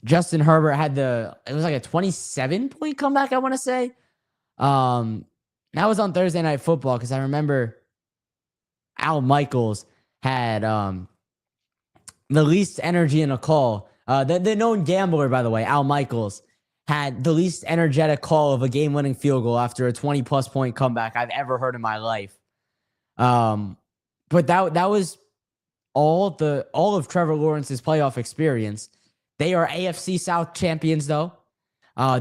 Justin Herbert had it was like a 27-point comeback, I want to say. That was on Thursday Night Football because I remember Al Michaels had the least energy in a call The known gambler, by the way, Al Michaels, had the least energetic call of a game-winning field goal after a 20-plus point comeback I've ever heard in my life. But that was all of Trevor Lawrence's playoff experience. They are AFC South champions, though.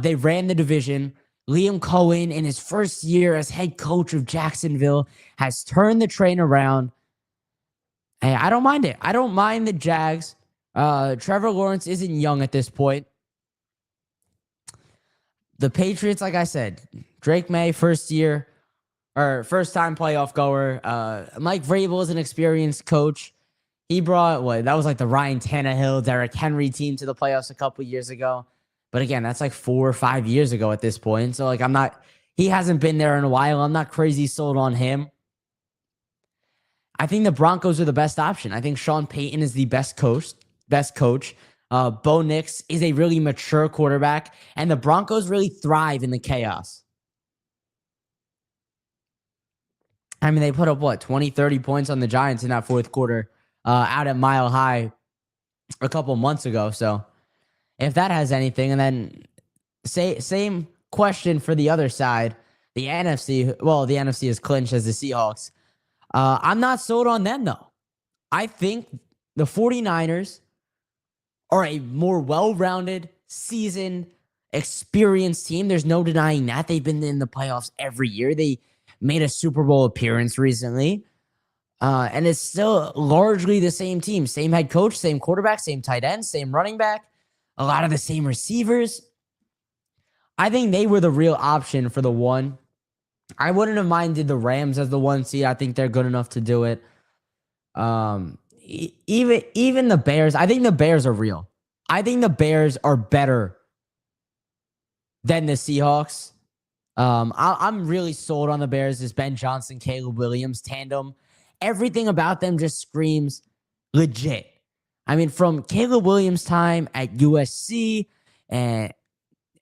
They ran the division. Liam Cohen, in his first year as head coach of Jacksonville, has turned the train around. Hey, I don't mind it. I don't mind the Jags. Trevor Lawrence isn't young at this point. The Patriots, like I said, Drake May, first time playoff goer. Mike Vrabel is an experienced coach. He brought, that was like the Ryan Tannehill, Derrick Henry team to the playoffs a couple years ago. But again, that's like 4 or 5 years ago at this point. So like he hasn't been there in a while. I'm not crazy sold on him. I think the Broncos are the best option. I think Sean Payton is the best coach. Bo Nix is a really mature quarterback, and the Broncos really thrive in the chaos. I mean, they put up 20, 30 points on the Giants in that fourth quarter out at Mile High a couple months ago. So if that has anything, and then same question for the other side, the NFC. Well, the NFC is clinched as the Seahawks. I'm not sold on them, though. I think the 49ers are a more well-rounded, seasoned, experienced team. There's no denying that. They've been in the playoffs every year. They made a Super Bowl appearance recently. And it's still largely the same team. Same head coach, same quarterback, same tight end, same running back. A lot of the same receivers. I think they were the real option for the one. I wouldn't have minded the Rams as the 1 seed. I think they're good enough to do it. Even the Bears. I think the Bears are real. I think the Bears are better than the Seahawks. I'm really sold on the Bears. This Ben Johnson, Caleb Williams tandem. Everything about them just screams legit. I mean, from Caleb Williams' time at USC and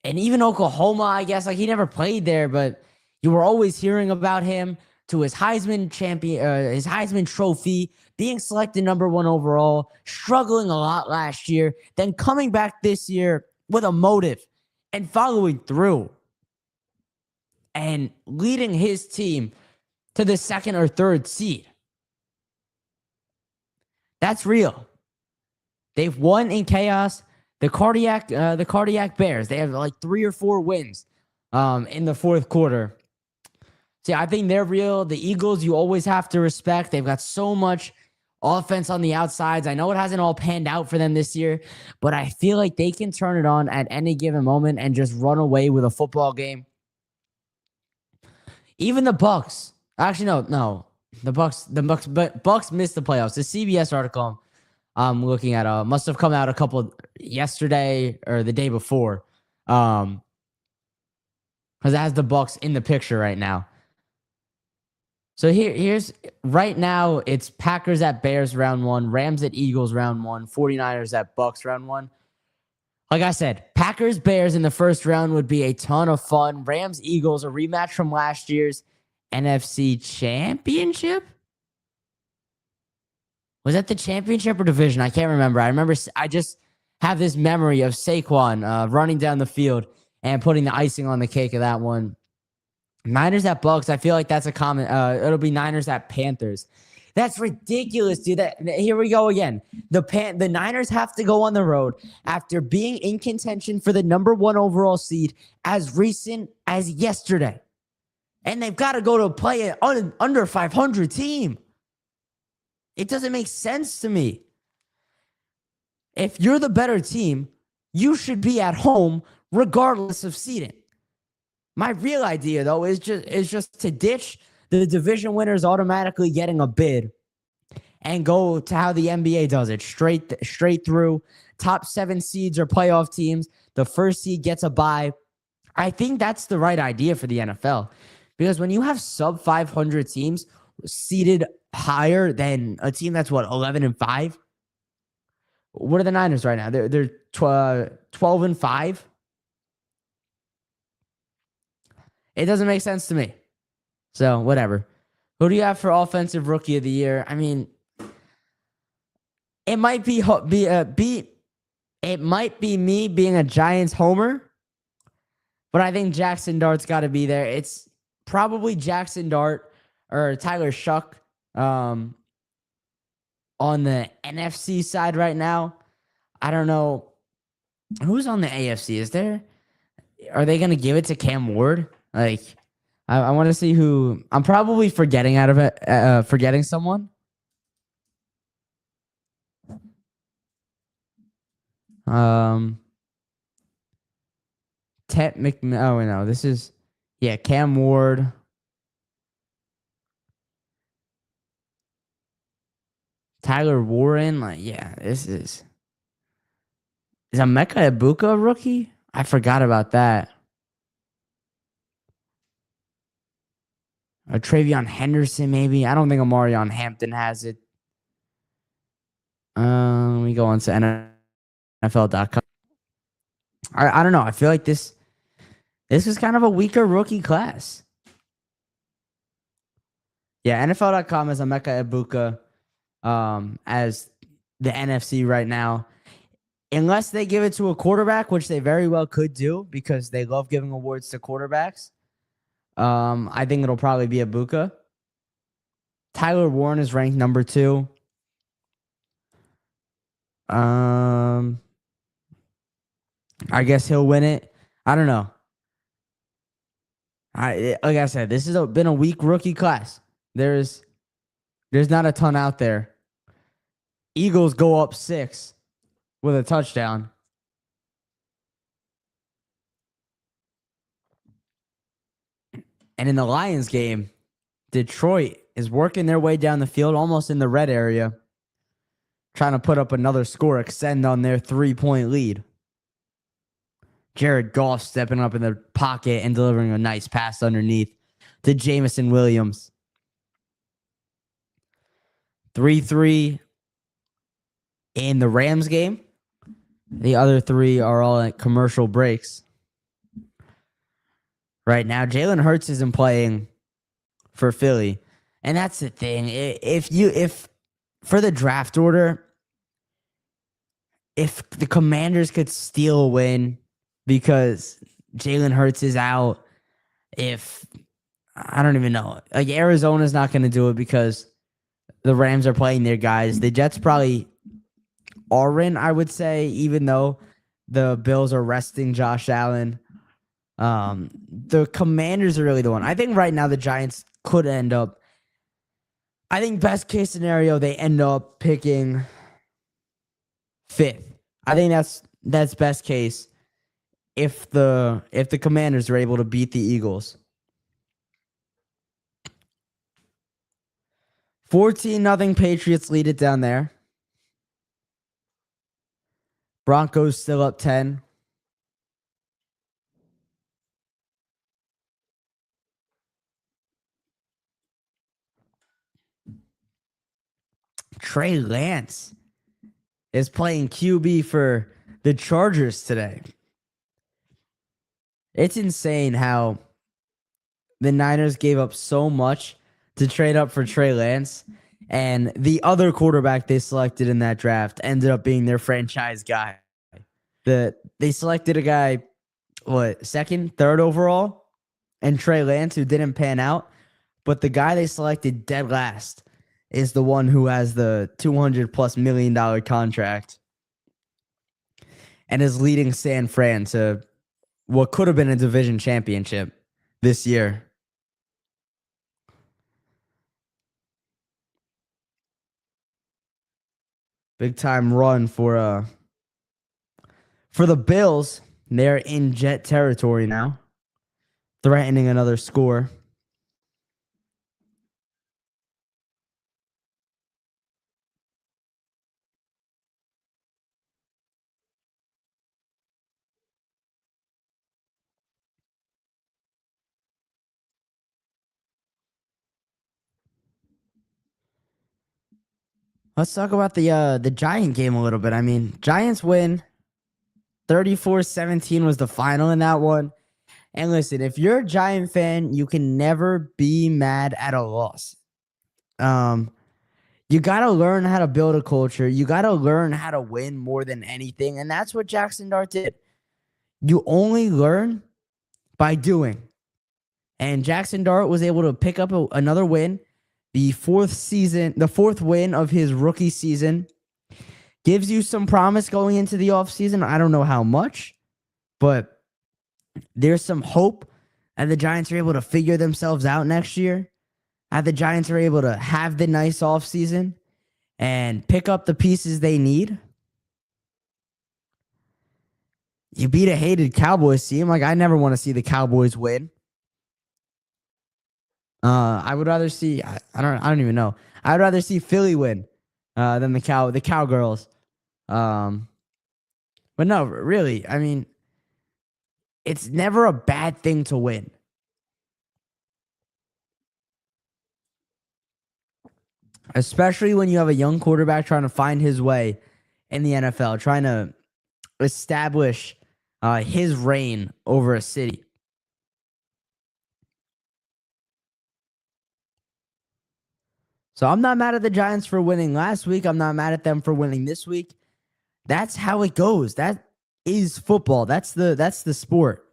even Oklahoma, I guess, like he never played there, but you were always hearing about him, to his Heisman his Heisman Trophy, being selected number 1 overall, struggling a lot last year, then coming back this year with a motive and following through and leading his team to the 2nd or 3rd seed. That's real. They've won in chaos. The cardiac Bears, they have like 3 or 4 wins in the fourth quarter. See, I think they're real. The Eagles, you always have to respect. They've got so much offense on the outsides. I know it hasn't all panned out for them this year, but I feel like they can turn it on at any given moment and just run away with a football game. Even the Bucks. Actually, no. The Bucks missed the playoffs. The CBS article I'm looking at must have come out yesterday or the day before. Because it has the Bucks in the picture right now. So here's right now, it's Packers at Bears round 1, Rams at Eagles round 1, 49ers at Bucks round 1. Like I said, Packers Bears in the first round would be a ton of fun. Rams Eagles, a rematch from last year's NFC Championship. Was that the championship or division? I can't remember. I just have this memory of Saquon running down the field and putting the icing on the cake of that one. Niners at Bucks. I feel like that's a common. It'll be Niners at Panthers. That's ridiculous, dude. Here we go again. The Niners have to go on the road after being in contention for the number 1 overall seed as recent as yesterday, and they've got to go to play an under 500 team. It doesn't make sense to me. If you're the better team, you should be at home regardless of seeding. My real idea, though, is just to ditch the division winners automatically getting a bid and go to how the NBA does it, straight through. Top 7 seeds are playoff teams. The first seed gets a bye. I think that's the right idea for the NFL, because when you have sub 500 teams seeded higher than a team that's 11-5. What are the Niners right now? They're 12-5. It doesn't make sense to me. So, whatever. Who do you have for offensive rookie of the year? I mean, it might be It might be me being a Giants homer, but I think Jackson Dart's got to be there. It's probably Jackson Dart or Tyler Shuck on the NFC side right now. I don't know who's on the AFC. Are they going to give it to Cam Ward? Like, I want to see who. I'm probably forgetting out of it, forgetting someone. Tet McMillan. Oh no, this is Cam Ward. Tyler Warren. This is Emeka Egbuka a rookie? I forgot about that. Or Travion Henderson, maybe. I don't think Omarion Hampton has it. Let me go on to NFL.com. I don't know. I feel like this is kind of a weaker rookie class. Yeah, NFL.com has Emeka Egbuka as the NFC right now. Unless they give it to a quarterback, which they very well could do because they love giving awards to quarterbacks. I think it'll probably be Egbuka. Tyler Warren is ranked number 2. I guess he'll win it. I don't know. Like I said, this has been a weak rookie class. There's not a ton out there. Eagles go up 6 with a touchdown. And in the Lions game, Detroit is working their way down the field, almost in the red area, trying to put up another score, extend on their 3-point lead. Jared Goff stepping up in the pocket and delivering a nice pass underneath to Jameson Williams. 3-3 in the Rams game. The other 3 are all at commercial breaks. Right now, Jalen Hurts isn't playing for Philly. And that's the thing. If for the draft order, if the Commanders could steal a win because Jalen Hurts is out, I don't even know. Like, Arizona's not going to do it because the Rams are playing their guys. The Jets probably are in, I would say, even though the Bills are resting Josh Allen. The Commanders are really the one. I think right now the Giants could end up. I think best case scenario, they end up picking 5th. I think that's best case if the Commanders are able to beat the Eagles. 14-0 Patriots lead it down there. Broncos still up 10. Trey Lance is playing QB for the Chargers today. It's insane how the Niners gave up so much to trade up for Trey Lance, and the other quarterback they selected in that draft ended up being their franchise guy. They selected a guy, second, third overall, and Trey Lance, who didn't pan out, but the guy they selected dead last is the one who has the $200+ million contract and is leading San Fran to what could have been a division championship this year. Big time run for the Bills. They're in Jet territory now, threatening another score. Let's talk about the Giant game a little bit. I mean, Giants win. 34-17 was the final in that one. And listen, if you're a Giant fan, you can never be mad at a loss. You got to learn how to build a culture. You got to learn how to win more than anything. And that's what Jackson Dart did. You only learn by doing. And Jackson Dart was able to pick up another win, the fourth win of his rookie season. Gives you some promise going into the offseason. I don't know how much, but there's some hope that the Giants are able to figure themselves out next year. That the Giants are able to have the nice offseason and pick up the pieces they need. You beat a hated Cowboys team. Like, I never want to see the Cowboys win. I would rather see I don't even know. I'd rather see Philly win than the Cowgirls. But no, really, I mean, it's never a bad thing to win. Especially when you have a young quarterback trying to find his way in the NFL, trying to establish his reign over a city. So I'm not mad at the Giants for winning last week. I'm not mad at them for winning this week. That's how it goes. That is football. That's the sport.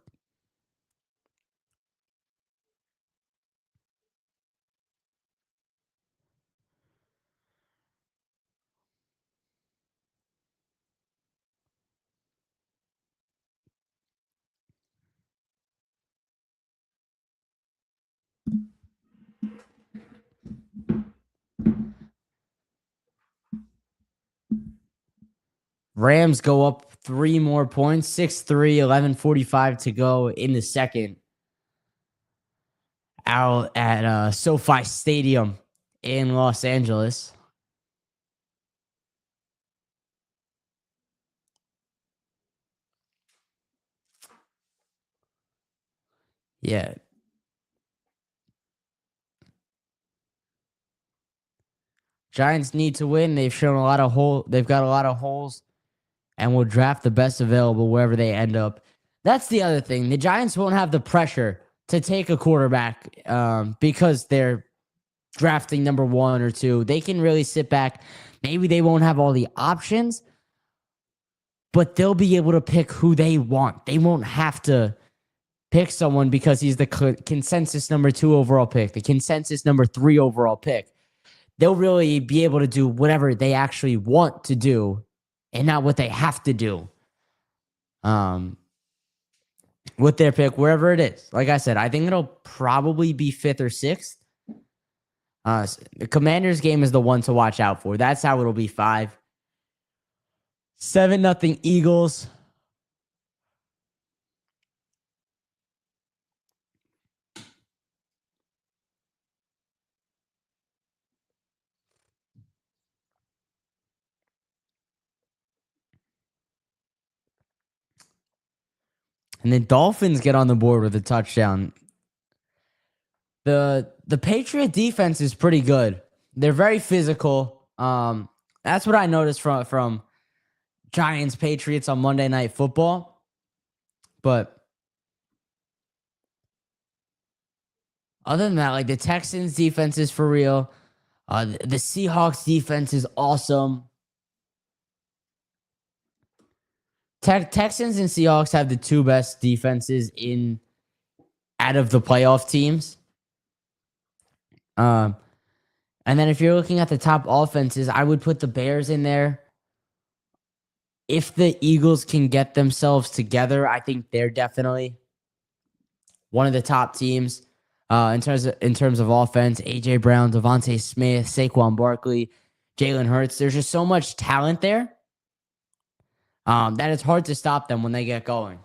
Rams go up 3 more points, 6-3, 11:45 to go in the second. Out at SoFi Stadium in Los Angeles. Yeah. Giants need to win. They've shown they've got a lot of holes and will draft the best available wherever they end up. That's the other thing. The Giants won't have the pressure to take a quarterback because they're drafting number 1 or 2. They can really sit back. Maybe they won't have all the options, but they'll be able to pick who they want. They won't have to pick someone because he's the consensus number 2 overall pick, the consensus number 3 overall pick. They'll really be able to do whatever they actually want to do and not what they have to do with their pick, wherever it is. Like I said, I think it'll probably be 5th or 6th. The Commanders game is the one to watch out for. That's how it'll be 5. 7-0 Eagles. And the Dolphins get on the board with a touchdown. The Patriot defense is pretty good. They're very physical. That's what I noticed from Giants Patriots on Monday Night Football. But other than that, like, the Texans defense is for real. The Seahawks defense is awesome. Texans and Seahawks have the 2 best defenses out of the playoff teams. And then if you're looking at the top offenses, I would put the Bears in there. If the Eagles can get themselves together, I think they're definitely one of the top teams in terms of offense. AJ Brown, Devontae Smith, Saquon Barkley, Jalen Hurts. There's just so much talent there that it's hard to stop them when they get going.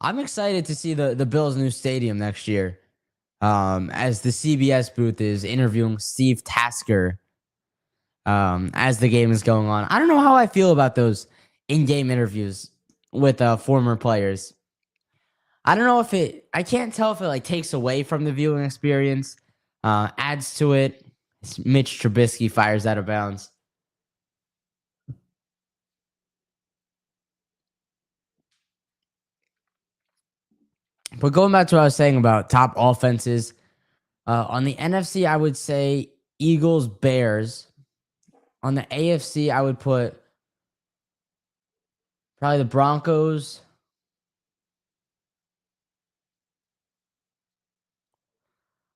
I'm excited to see the Bills' new stadium next year. As the CBS booth is interviewing Steve Tasker as the game is going on. I don't know how I feel about those in-game interviews with former players. I don't know if I can't tell if it like takes away from the viewing experience, adds to it. Mitch Trubisky fires out of bounds. But going back to what I was saying about top offenses, on the NFC, I would say Eagles, Bears. On the AFC, I would put probably the Broncos.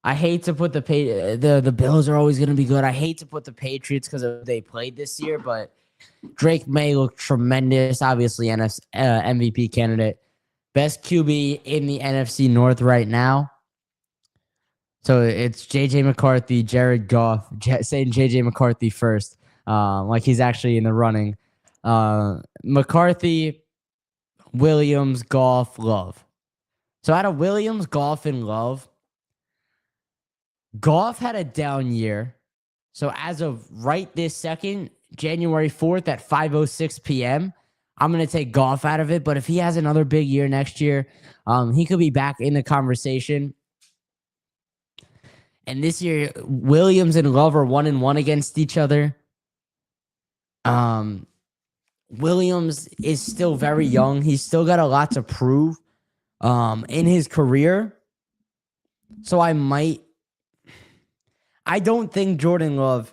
I hate to put the Bills are always going to be good. I hate to put the Patriots because they played this year, but Drake May looked tremendous. Obviously, MVP candidate, best QB in the NFC North right now. So it's JJ McCarthy, Jared Goff, saying JJ McCarthy first, like he's actually in the running. McCarthy, Williams, Goff, Love. So out of Williams, Goff, and Love, Goff had a down year. So as of right this second, January 4th at 5:06 p.m., I'm going to take Goff out of it. But if he has another big year next year, he could be back in the conversation. And this year, Williams and Love are 1-1 against each other. Williams is still very young. He's still got a lot to prove in his career. So I don't think Jordan Love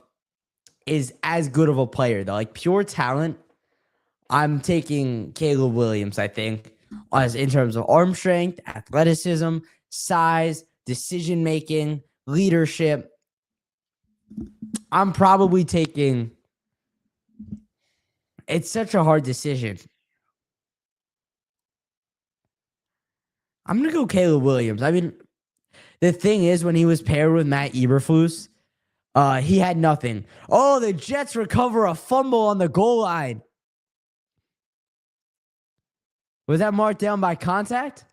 is as good of a player, though. Like pure talent, I'm taking Caleb Williams, I think, as in terms of arm strength, athleticism, size, decision-making, leadership. I'm probably taking... It's such a hard decision. I'm going to go Caleb Williams. I mean, the thing is, when he was paired with Matt Eberflus, he had nothing. Oh, the Jets recover a fumble on the goal line. Was that marked down by contact?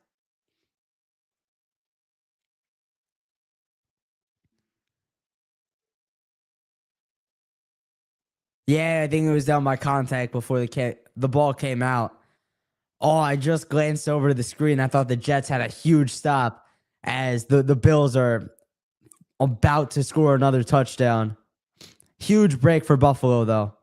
Yeah, I think it was down by contact before the ball came out. Oh, I just glanced over to the screen. I thought the Jets had a huge stop as the Bills are about to score another touchdown. Huge break for Buffalo, though.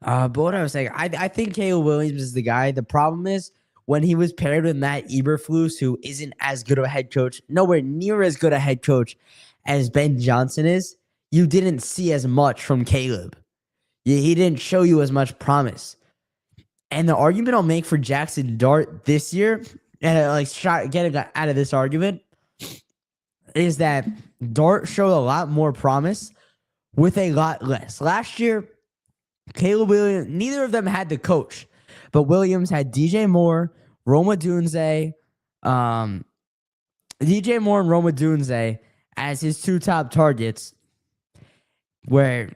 But what I was saying, I think Caleb Williams is the guy. The problem is when he was paired with Matt Eberflus, who isn't as good of a head coach, nowhere near as good a head coach as Ben Johnson is, you didn't see as much from Caleb. He didn't show you as much promise. And the argument I'll make for Jackson Dart this year, getting out of this argument, is that Dart showed a lot more promise with a lot less. Last year, Caleb Williams, neither of them had the coach, but Williams had DJ Moore, Roma Dunze, DJ Moore and Roma Dunze as his two top targets, where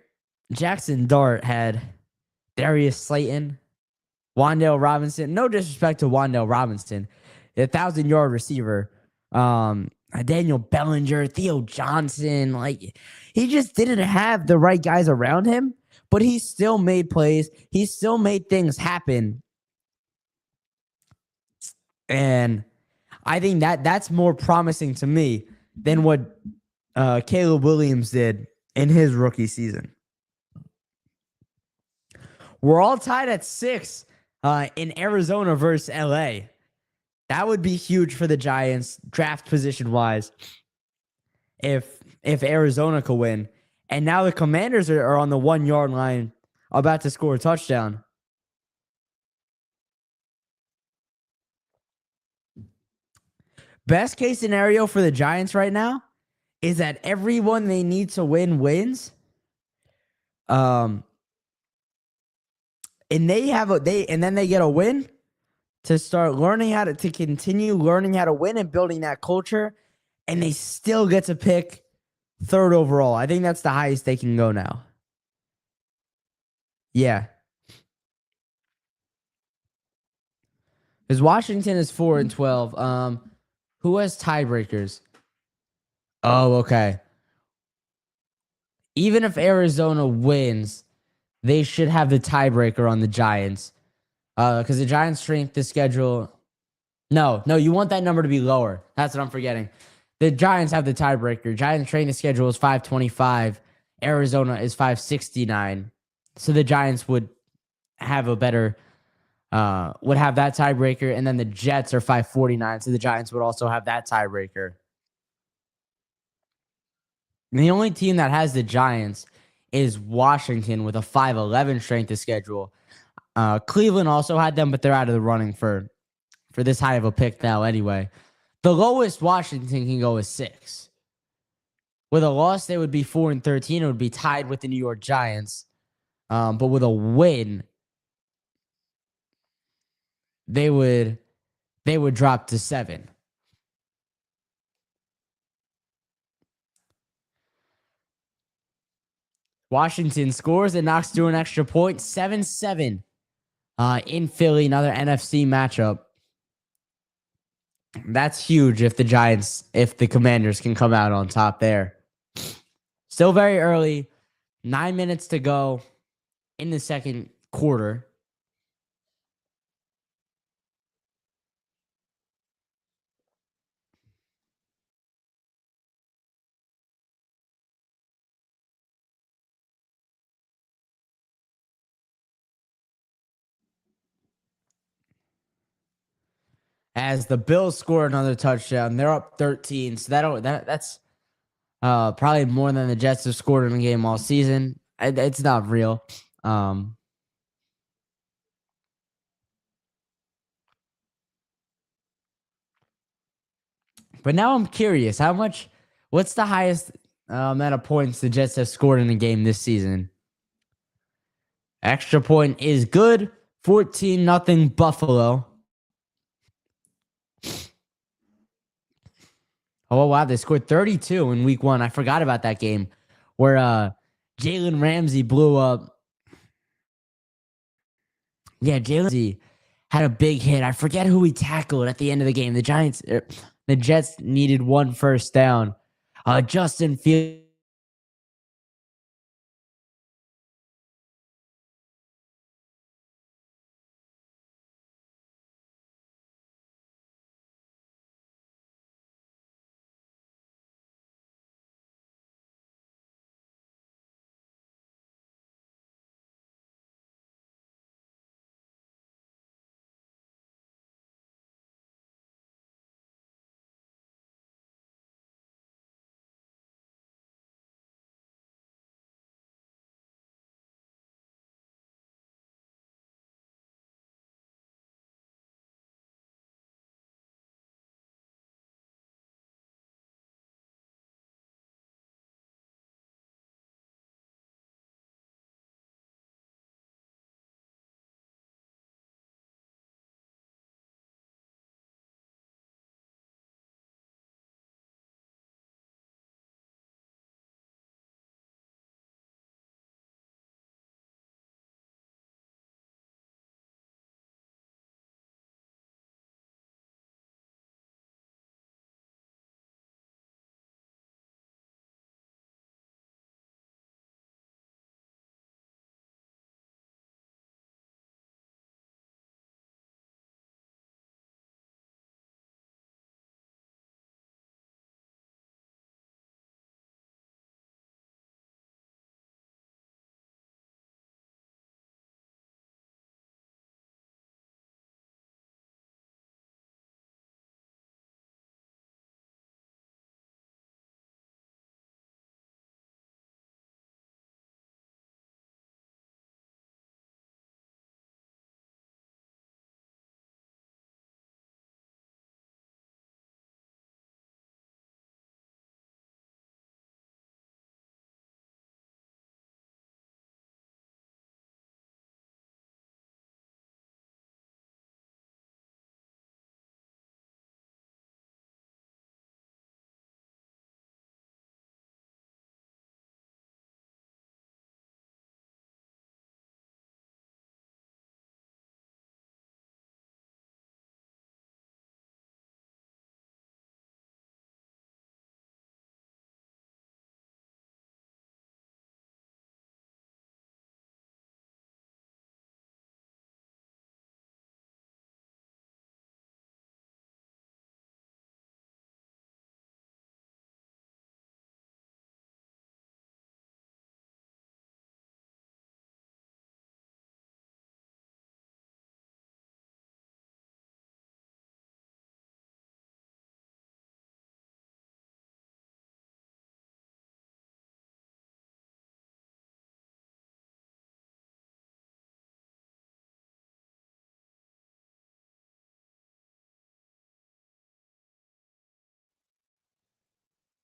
Jackson Dart had Darius Slayton, Wan'Dale Robinson. No disrespect to Wan'Dale Robinson, a 1,000-yard receiver. Daniel Bellinger, Theo Johnson. Like, he just didn't have the right guys around him, but he still made plays. He still made things happen. And I think that's more promising to me than what Caleb Williams did in his rookie season. We're all tied at 6 in Arizona versus LA. That would be huge for the Giants draft position wise if Arizona could win. And now the Commanders are on the 1-yard line about to score a touchdown. Best case scenario for the Giants right now is that everyone they need to win wins. And then they get a win to start learning to continue learning how to win and building that culture, and they still get to pick 3rd overall. I think that's the highest they can go now. Yeah. Because Washington is 4-12. Who has tiebreakers? Oh, okay. Even if Arizona wins, they should have the tiebreaker on the Giants. Because the Giants' strength of schedule... No, you want that number to be lower. That's what I'm forgetting. the Giants have the tiebreaker. Giants training schedule is 525. Arizona is 569. So the Giants would have a better would have that tiebreaker, and then the Jets are 549. So the Giants would also have that tiebreaker. And the only team that has the Giants is Washington with a 511 strength of schedule. Cleveland also had them, but they're out of the running for this high of a pick now anyway. The lowest Washington can go is 6. With a loss, they would be 4-13. It would be tied with the New York Giants. But with a win, they would drop to 7. Washington scores and knocks through an extra point, 7-7 in Philly, another NFC matchup. That's huge if the Commanders can come out on top there. Still very early, 9 minutes to go in the second quarter. As the Bills score another touchdown, they're up 13. So that's probably more than the Jets have scored in a game all season. It's not real. But now I'm curious, what's the highest amount of points the Jets have scored in a game this season? Extra point is good. 14-0 Buffalo. Oh, wow. They scored 32 in week 1. I forgot about that game where Jalen Ramsey blew up. Yeah, Jalen Ramsey had a big hit. I forget who he tackled at the end of the game. The Jets needed 1 first down. Justin Fields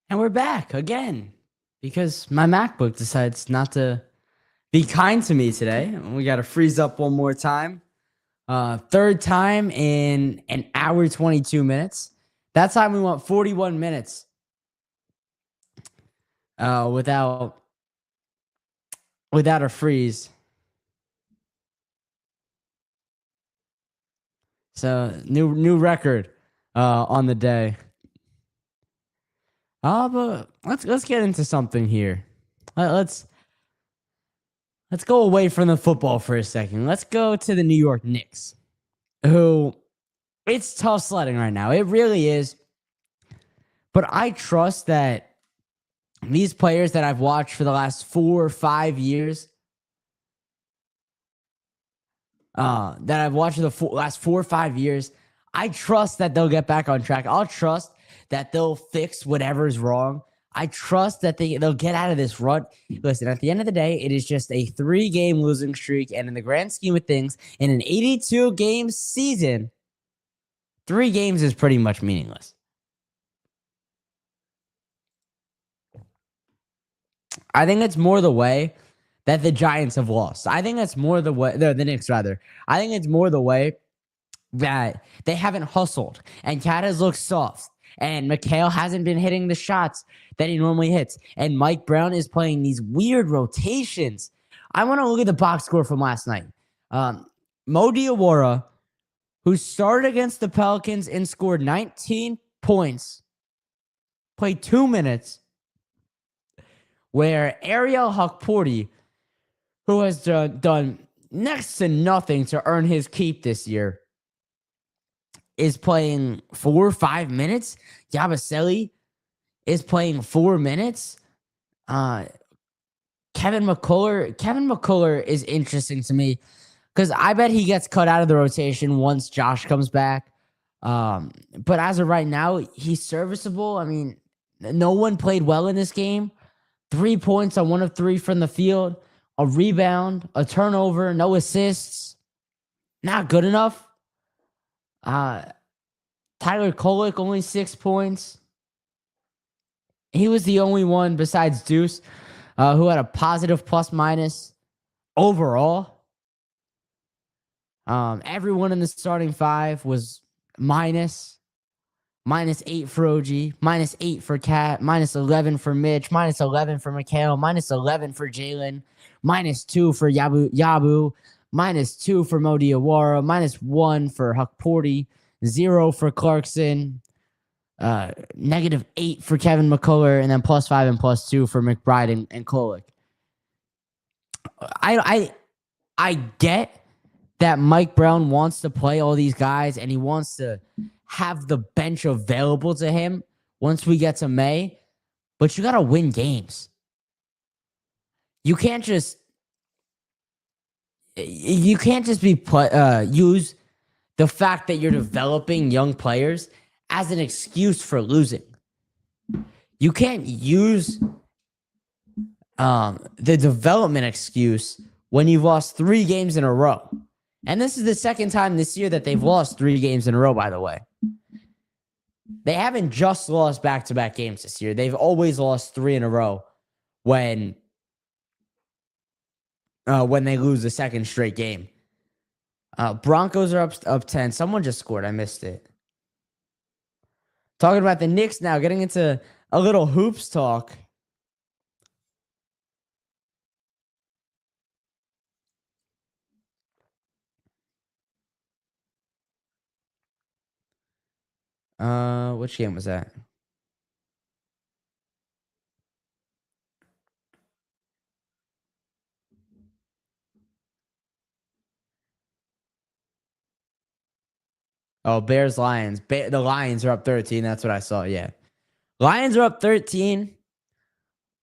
And we're back again because my MacBook decides not to be kind to me today. We got to freeze up one more time. Third time in an hour, 22 minutes. That time we went 41 minutes without a freeze. So new record on the day. But let's get into something here. Let's go away from the football for a second. Let's go to the New York Knicks, who it's tough sledding right now. It really is. But I trust that these players that I've watched for the last 4 or 5 years, last 4 or 5 years, I trust that they'll get back on track. I'll trust that they'll fix whatever's wrong. I trust that they'll get out of this rut. Listen, at the end of the day, it is just a 3-game losing streak. And in the grand scheme of things, in an 82-game season, 3 games is pretty much meaningless. I think it's more the way that the Giants have lost. I think that's more the way, the Knicks rather. I think it's more the way that they haven't hustled and Cat has looked soft and Mikal hasn't been hitting the shots that he normally hits. And Mike Brown is playing these weird rotations. I want to look at the box score from last night. Mo Diawara, who started against the Pelicans and scored 19 points, played 2 minutes, where Ariel Hukporti, who has done next to nothing to earn his keep this year, is playing 4 or 5 minutes. Yabusele is playing 4 minutes. Kevin McCullough is interesting to me because I bet he gets cut out of the rotation once Josh comes back. But as of right now, he's serviceable. I mean, no one played well in this game. 3 points on 1 of 3 from the field, a rebound, a turnover, no assists. Not good enough. Tyler Kolek, only 6 points. He was the only one besides Deuce who had a positive plus minus overall. Everyone in the starting 5 was minus. -8 for OG, -8 for Cat, -11 for Mitch, -11 for Mikal, -11 for Jalen, -2 for Yabu, -2 for Mo Diawara, -1 for Hukporti, 0 for Clarkson, -8 for Kevin McCullough, and then +5 and +2 for McBride and Kolek. I get that Mike Brown wants to play all these guys and he wants to have the bench available to him once we get to May, but you got to win games. You can't just use the fact that you're developing young players as an excuse for losing. You can't use the development excuse when you've lost 3 games in a row. And this is the second time this year that they've lost 3 games in a row, by the way. They haven't just lost back-to-back games this year. They've always lost 3 in a row when they lose the second straight game. Broncos are up 10. Someone just scored. I missed it. Talking about the Knicks now, getting into a little hoops talk. Which game was that? Oh, Bears Lions. The Lions are up 13. That's what I saw. Yeah. Lions are up 13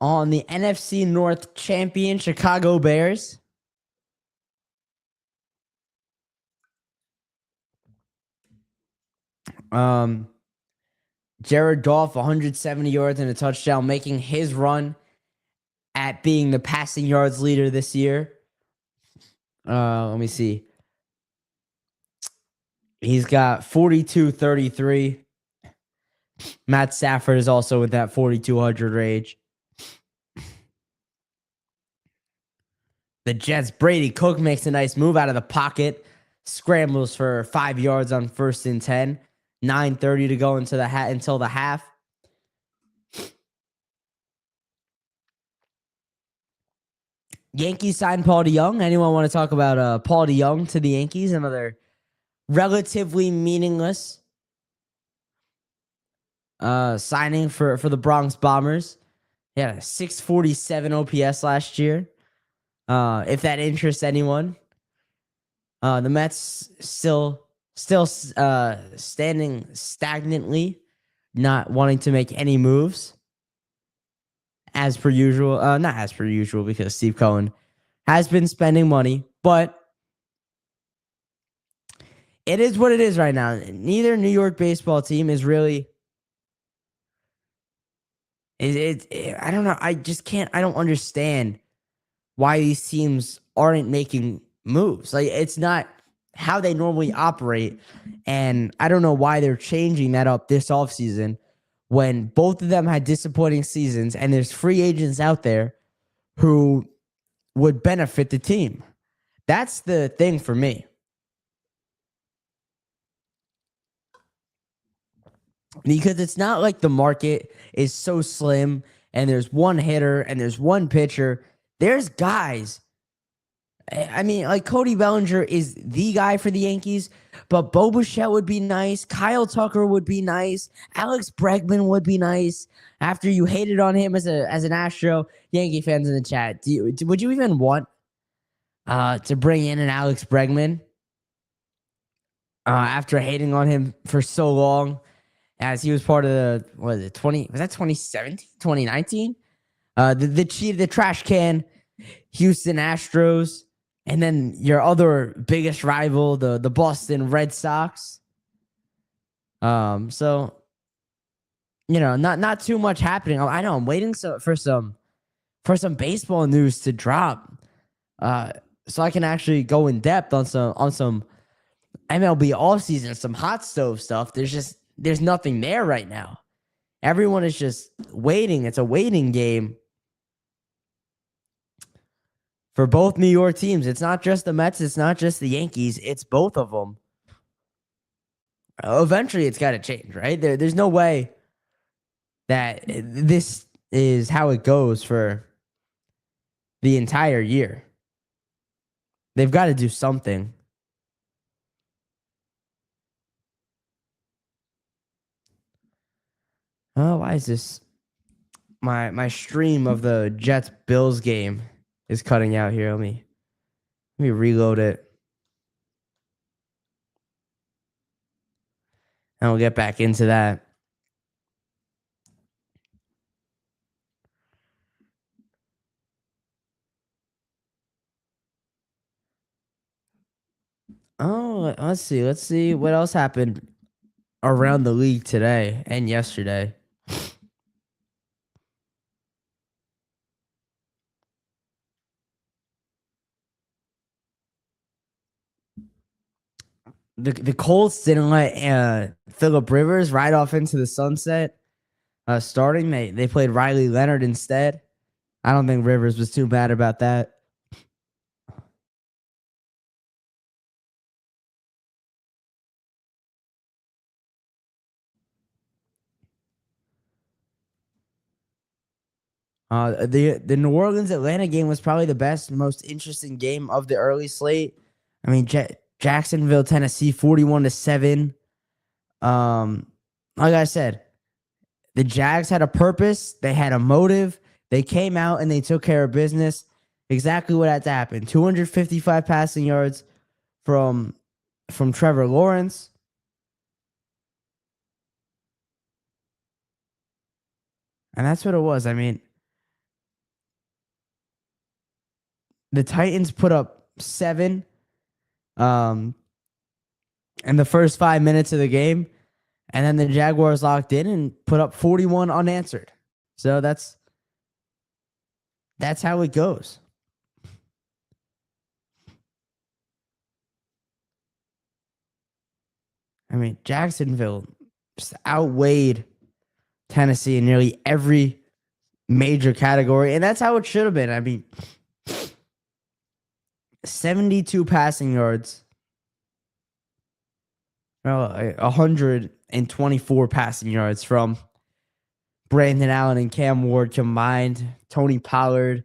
on the NFC North champion Chicago Bears. Jared Goff, 170 yards and a touchdown, making his run at being the passing yards leader this year. Let me see. He's got 42-33. Matt Stafford is also with that 4,200 range. The Jets, Brady Cook makes a nice move out of the pocket, scrambles for 5 yards on 1st and 10. 9:30 to go until the half. Yankees signed Paul DeJong. Anyone want to talk about Paul DeJong to the Yankees? Another relatively meaningless signing for the Bronx Bombers. He had a 647 OPS last year. If that interests anyone. The Mets still standing stagnantly, not wanting to make any moves. As per usual. Not as per usual, because Steve Cohen has been spending money, but it is what it is right now. Neither New York baseball team is really. I don't know. I just can't. I don't understand why these teams aren't making moves. Like, it's not how they normally operate. And I don't know why they're changing that up this offseason when both of them had disappointing seasons and there's free agents out there who would benefit the team. That's the thing for me. Because it's not like the market is so slim and there's one hitter and there's one pitcher. There's guys. I mean, like, Cody Bellinger is the guy for the Yankees, but Bo Bichette would be nice. Kyle Tucker would be nice. Alex Bregman would be nice. After you hated on him as an Astro, Yankee fans in the chat, would you even want to bring in an Alex Bregman after hating on him for so long, as he was part of the, what was it, 2017, 2019? The trash can Houston Astros, and then your other biggest rival, the Boston Red Sox. So, not too much happening. I know I'm waiting for some baseball news to drop, so I can actually go in depth on some MLB offseason, some hot stove stuff. There's nothing there right now. Everyone is just waiting. It's a waiting game for both New York teams. It's not just the Mets. It's not just the Yankees. It's both of them. Eventually, it's got to change, right? There's no way that this is how it goes for the entire year. They've got to do something. Oh, why is this? My stream of the Jets Bills game is cutting out here. Let me reload it. And we'll get back into that. Oh, let's see. Let's see what else happened around the league today and yesterday. The Colts didn't let Phillip Rivers ride off into the sunset. Starting, they played Riley Leonard instead. I don't think Rivers was too bad about that. The New Orleans Atlanta game was probably the best, most interesting game of the early slate. I mean, Jacksonville, Tennessee, 41-7. Like I said, the Jags had a purpose. They had a motive. They came out and they took care of business. Exactly what had to happen. 255 passing yards from Trevor Lawrence. And that's what it was. I mean, the Titans put up 7 in the first 5 minutes of the game. And then the Jaguars locked in and put up 41 unanswered. So that's how it goes. I mean, Jacksonville just outweighed Tennessee in nearly every major category, and that's how it should have been. I mean, 72 passing yards, 124 passing yards from Brandon Allen and Cam Ward combined. Tony Pollard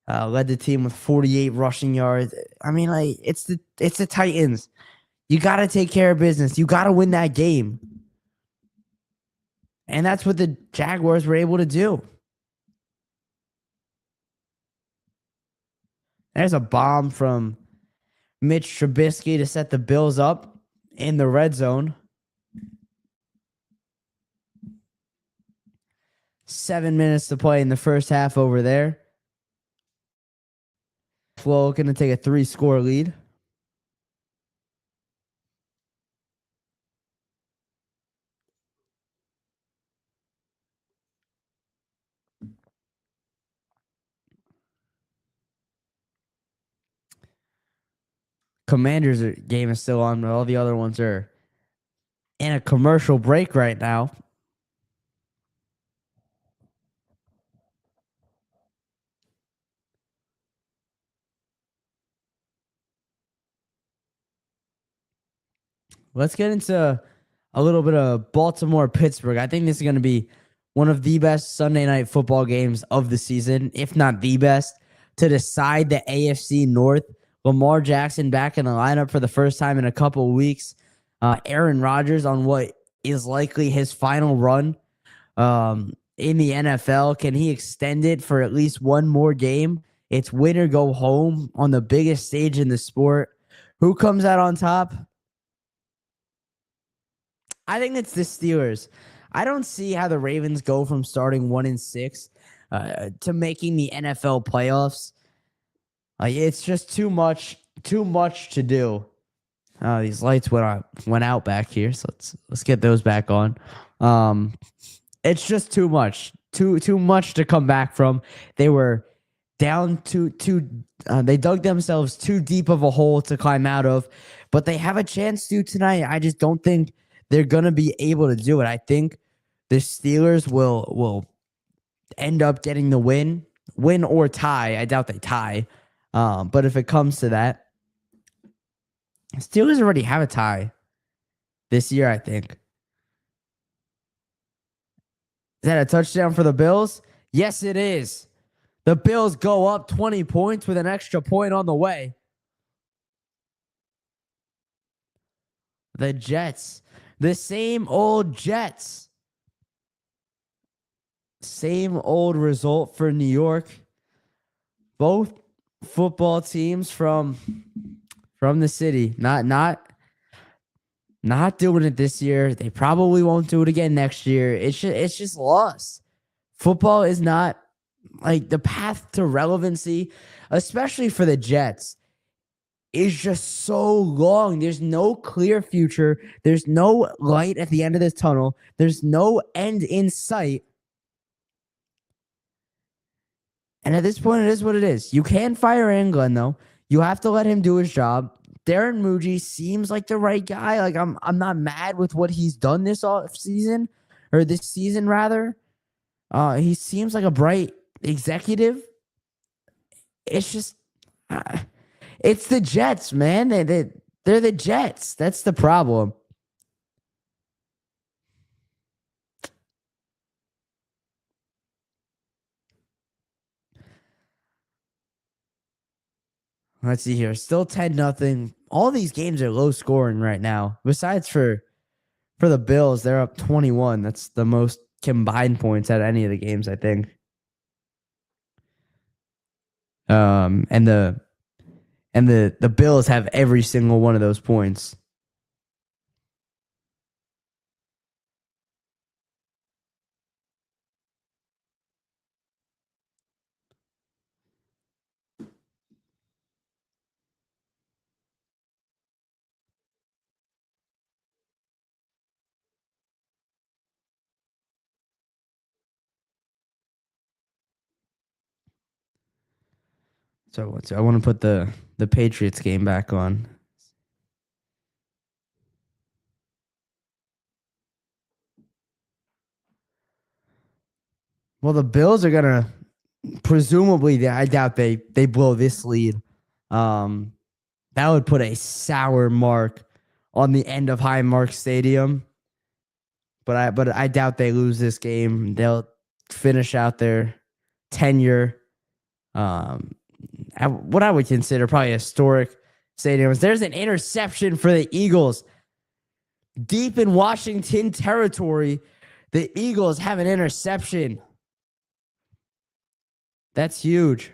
led the team with 48 rushing yards. I mean, like it's the Titans. You got to take care of business. You got to win that game, and that's what the Jaguars were able to do. There's a bomb from Mitch Trubisky to set the Bills up in the red zone. 7 minutes to play in the first half over there. Buffalo going to take a 3-score lead. Commanders game is still on, but all the other ones are in a commercial break right now. Let's get into a little bit of Baltimore-Pittsburgh. I think this is going to be one of the best Sunday night football games of the season, if not the best, to decide the AFC North. Lamar Jackson back in the lineup for the first time in a couple of weeks. Aaron Rodgers on what is likely his final run in the NFL. Can he extend it for at least one more game? It's win or go home on the biggest stage in the sport. Who comes out on top? I think it's the Steelers. I don't see how the Ravens go from starting 1-6 to making the NFL playoffs. It's just too much to do. These lights went out back here, so let's get those back on. It's just too much to come back from. They were down they dug themselves too deep of a hole to climb out of, but they have a chance to tonight. I just don't think they're gonna be able to do it. I think the Steelers will end up getting the win or tie. I doubt they tie, but if it comes to that, Steelers already have a tie this year, I think. Is that a touchdown for the Bills? Yes, it is. The Bills go up 20 points with an extra point on the way. The Jets. The same old Jets. Same old result for New York. Both football teams from the city. Not doing it this year. They probably won't do it again next year. It's just lost. Football is not like the path to relevancy, especially for the Jets, is just so long. There's no clear future. There's no light at the end of this tunnel. There's no end in sight. And at this point, it is what it is. You can fire England, though. You have to let him do his job. Darren Muji seems like the right guy. Like I'm not mad with what he's done this season, or this season rather. He seems like a bright executive. It's just, it's the Jets, man. They're the Jets. That's the problem. Let's see here. Still 10-0. All these games are low scoring right now. Besides for the Bills, they're up 21. That's the most combined points out of any of the games, I think. And the Bills have every single one of those points. So I want to put the Patriots game back on. Well, the Bills are gonna presumably. I doubt they blow this lead. That would put a sour mark on the end of Highmark Stadium. But I doubt they lose this game. They'll finish out their tenure. What I would consider probably historic stadiums. There's an interception for the Eagles. Deep in Washington territory, the Eagles have an interception. That's huge.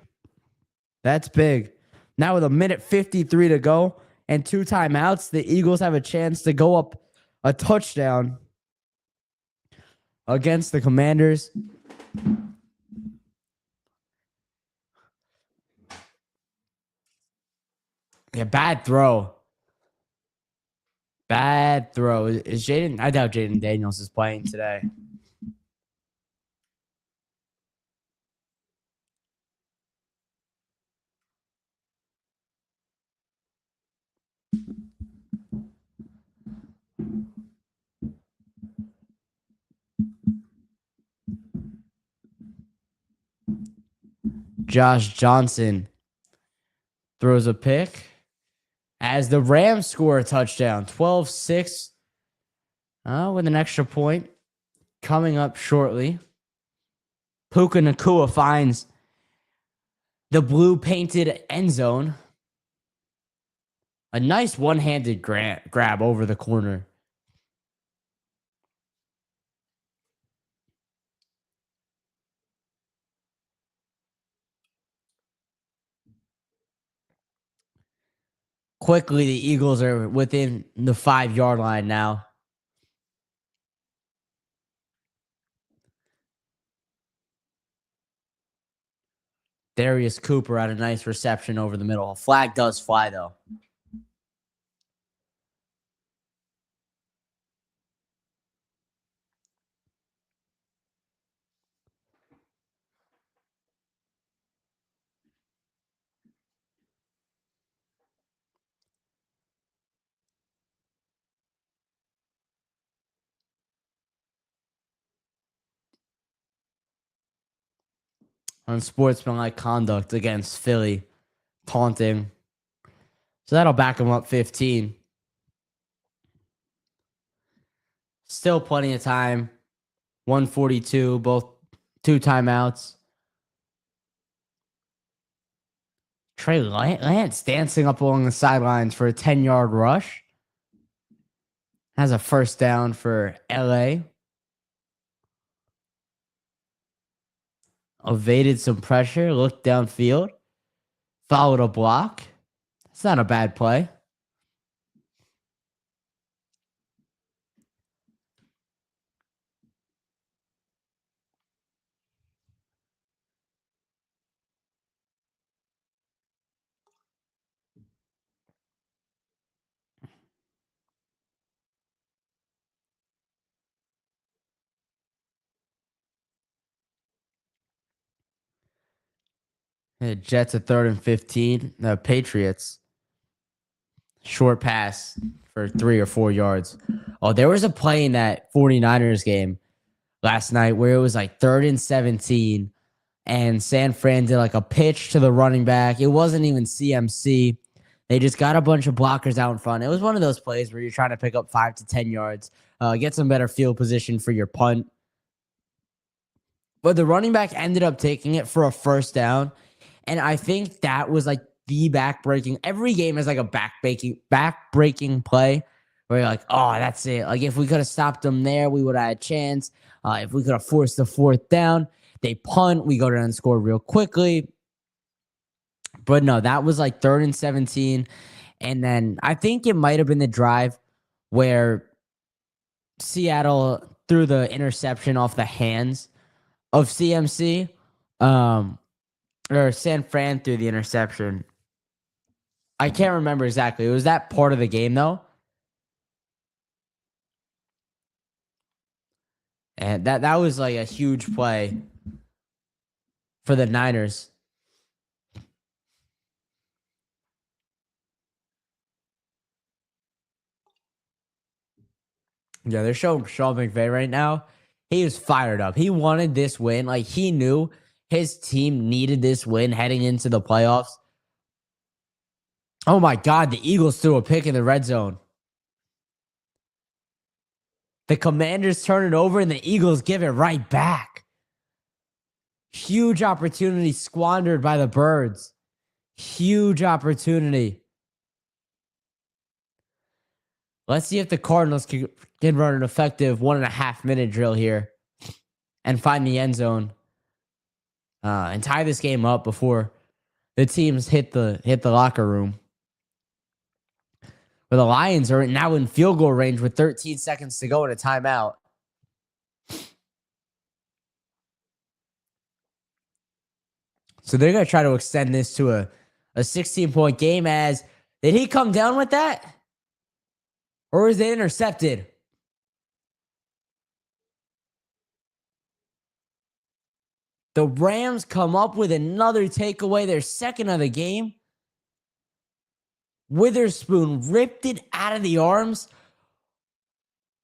That's big. Now with a minute 53 to go and 2 timeouts, the Eagles have a chance to go up a touchdown against the Commanders. Yeah, bad throw. Bad throw. Is Jaden? I doubt Jaden Daniels is playing today. Josh Johnson throws a pick as the Rams score a touchdown. 12-6 with an extra point coming up shortly. Puka Nacua finds the blue painted end zone. A nice one-handed grab over the corner. Quickly, the Eagles are within the 5-yard line now. Darius Cooper had a nice reception over the middle. A flag does fly, though. Unsportsmanlike conduct against Philly. Taunting. So that'll back him up 15. Still plenty of time. 142, both 2 timeouts. Trey Lance dancing up along the sidelines for a 10-yard rush. Has a first down for LA. Evaded some pressure, looked downfield, followed a block. It's not a bad play. The Jets at 3rd and 15. The Patriots. Short pass for 3 or 4 yards. Oh, there was a play in that 49ers game last night where it was like 3rd and 17. And San Fran did like a pitch to the running back. It wasn't even CMC. They just got a bunch of blockers out in front. It was one of those plays where you're trying to pick up 5 to 10 yards, get some better field position for your punt. But the running back ended up taking it for a first down. And I think that was like the back-breaking. Every game is like a back-breaking play where you're like, oh, that's it. Like if we could have stopped them there, we would have had a chance. If we could have forced the 4th down, they punt, we go down and score real quickly. But no, that was like 3rd and 17. And then I think it might have been the drive where Seattle threw the interception off the hands of CMC. Or San Fran threw the interception. I can't remember exactly. It was that part of the game, though. And that was like a huge play for the Niners. Yeah, they're showing Sean McVay right now. He was fired up. He wanted this win. Like, he knew his team needed this win heading into the playoffs. Oh my God, the Eagles threw a pick in the red zone. The Commanders turn it over and the Eagles give it right back. Huge opportunity squandered by the Birds. Huge opportunity. Let's see if the Cardinals can run an effective 1.5 minute drill here and find the end zone and tie this game up before the teams hit the locker room. But the Lions are now in field goal range with 13 seconds to go in a timeout. So they're going to try to extend this to a 16-point game. As did he come down with that? Or is it intercepted? The Rams come up with another takeaway, their second of the game. Witherspoon ripped it out of the arms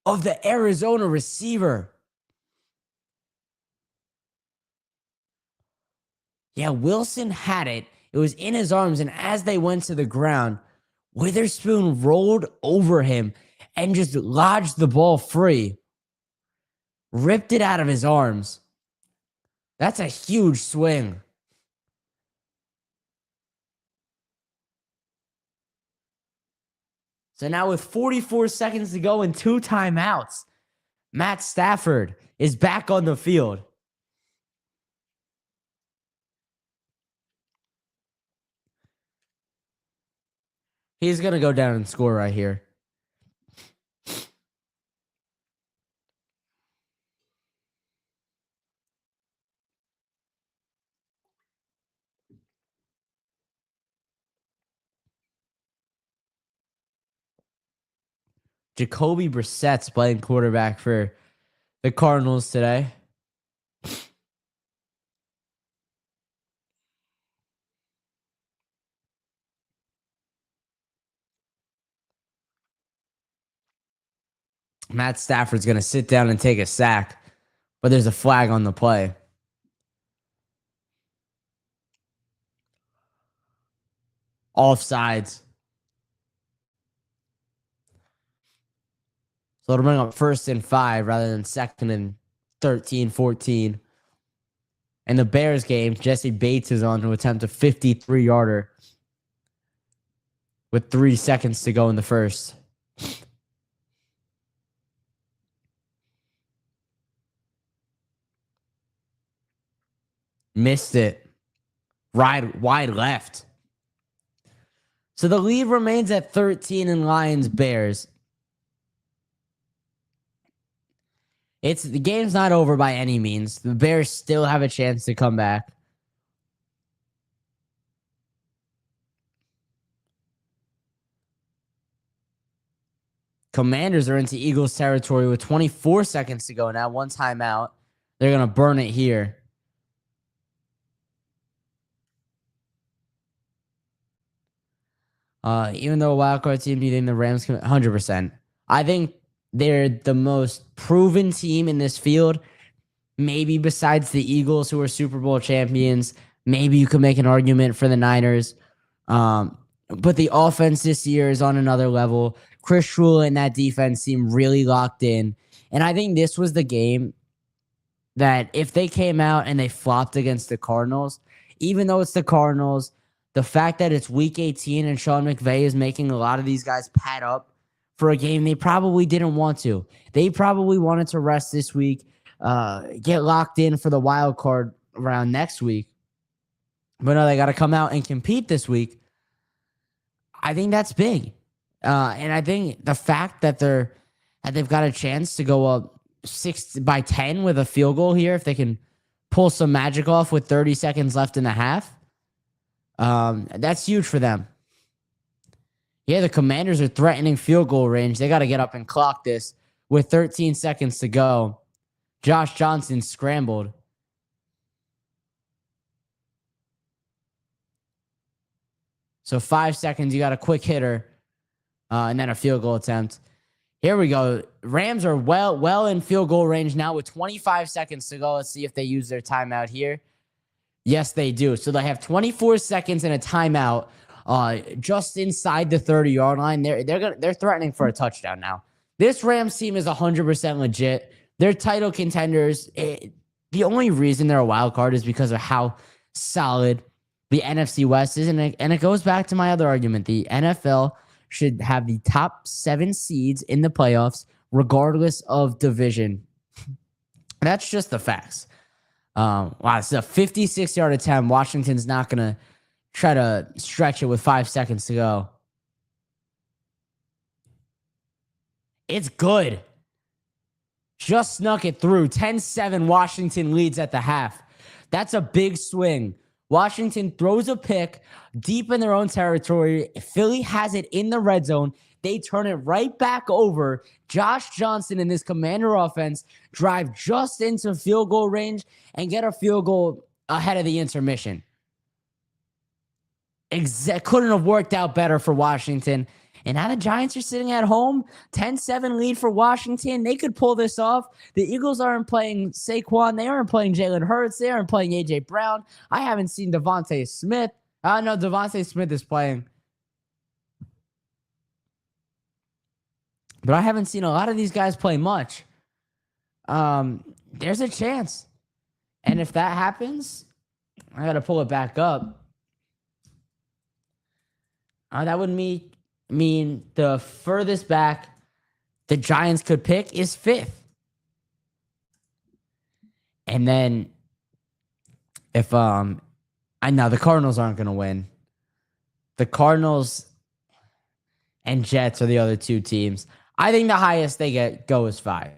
of the Arizona receiver. Yeah, Wilson had it. It was in his arms, and as they went to the ground, Witherspoon rolled over him and just lodged the ball free. Ripped it out of his arms. That's a huge swing. So now with 44 seconds to go and 2 timeouts, Matt Stafford is back on the field. He's going to go down and score right here. Jacoby Brissett's playing quarterback for the Cardinals today. Matt Stafford's going to sit down and take a sack, but there's a flag on the play. Offsides. So it'll bring up 1st and 5 rather than 2nd and 13, 14. In the Bears game, Jesse Bates is on to attempt a 53-yarder with 3 seconds to go in the first. Missed it. Wide left. So the lead remains at 13 in Lions Bears. The game's not over by any means. The Bears still have a chance to come back. Commanders are into Eagles territory with 24 seconds to go now. 1 timeout. They're going to burn it here. Even though a wildcard team, do you think the Rams can? 100%. I think they're the most proven team in this field. Maybe besides the Eagles, who are Super Bowl champions. Maybe you could make an argument for the Niners. But the offense this year is on another level. Chris Shula and that defense seem really locked in. And I think this was the game that if they came out and they flopped against the Cardinals, even though it's the Cardinals, the fact that it's week 18 and Sean McVay is making a lot of these guys pad up for a game they probably didn't want to. They probably wanted to rest this week, get locked in for the wild card round next week. But no, they got to come out and compete this week. I think that's big. And I think the fact that they've got a chance to go up 6-10 with a field goal here, if they can pull some magic off with 30 seconds left in the half, that's huge for them. Yeah, the Commanders are threatening field goal range. They got to get up and clock this with 13 seconds to go. Josh Johnson scrambled. So 5 seconds, you got a quick hitter, and then a field goal attempt. Here we go. Rams are well in field goal range now with 25 seconds to go. Let's see if they use their timeout here. Yes, they do. So they have 24 seconds and a timeout just inside the 30-yard line. They're threatening for a touchdown now. This Rams team is 100% legit. They're title contenders. The only reason they're a wild card is because of how solid the NFC West is. And it goes back to my other argument. The NFL should have the top 7 seeds in the playoffs, regardless of division. That's just the facts. Wow, it's a 56-yard attempt. Washington's not going to try to stretch it with 5 seconds to go. It's good. Just snuck it through. 10-7, Washington leads at the half. That's a big swing. Washington throws a pick deep in their own territory. Philly has it in the red zone. They turn it right back over. Josh Johnson and this Commander offense drive just into field goal range and get a field goal ahead of the intermission. Couldn't have worked out better for Washington. And now the Giants are sitting at home. 10-7 lead for Washington. They could pull this off. The Eagles aren't playing Saquon. They aren't playing Jalen Hurts. They aren't playing A.J. Brown. I haven't seen Devontae Smith. No, Devontae Smith is playing. But I haven't seen a lot of these guys play much. There's a chance. And if that happens, I got to pull it back up. That would mean the furthest back the Giants could pick is 5th. And then if I know the Cardinals aren't going to win. The Cardinals and Jets are the other 2 teams. I think the highest they go is 5.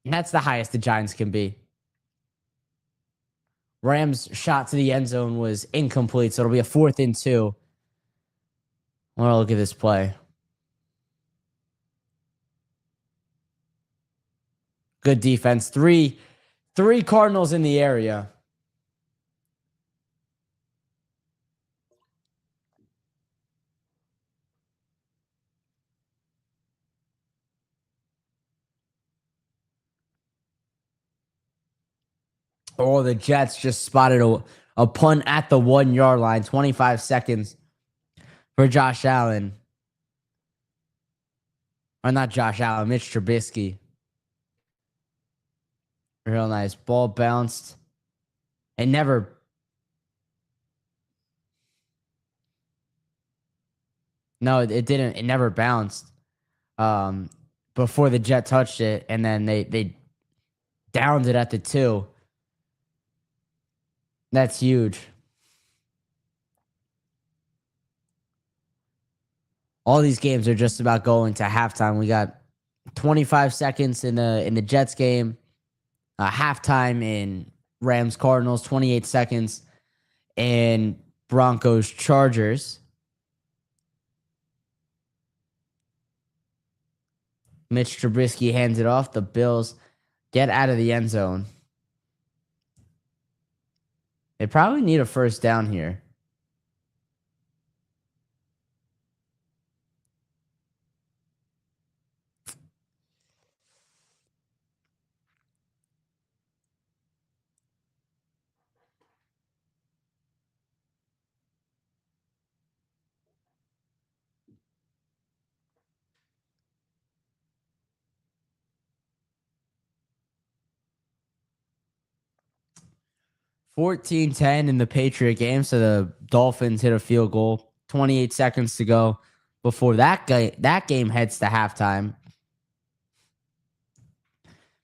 And that's the highest the Giants can be. Rams' shot to the end zone was incomplete, so it'll be a 4th and 2. Well, look at this play. Good defense. Three Cardinals in the area. Oh, the Jets just spotted a punt at the 1-yard line. 25 seconds for Josh Allen. Or not Josh Allen, Mitch Trubisky. Real nice. Ball bounced. It never... No, it didn't. It never bounced before the Jet touched it. And then they downed it at the 2. That's huge. All these games are just about going to halftime. We got 25 seconds in the Jets game. Halftime in Rams Cardinals. 28 seconds in Broncos Chargers. Mitch Trubisky hands it off. The Bills get out of the end zone. They probably need a first down here. (14-10) in the Patriot game, so the Dolphins hit a field goal. 28 seconds to go before that game heads to halftime.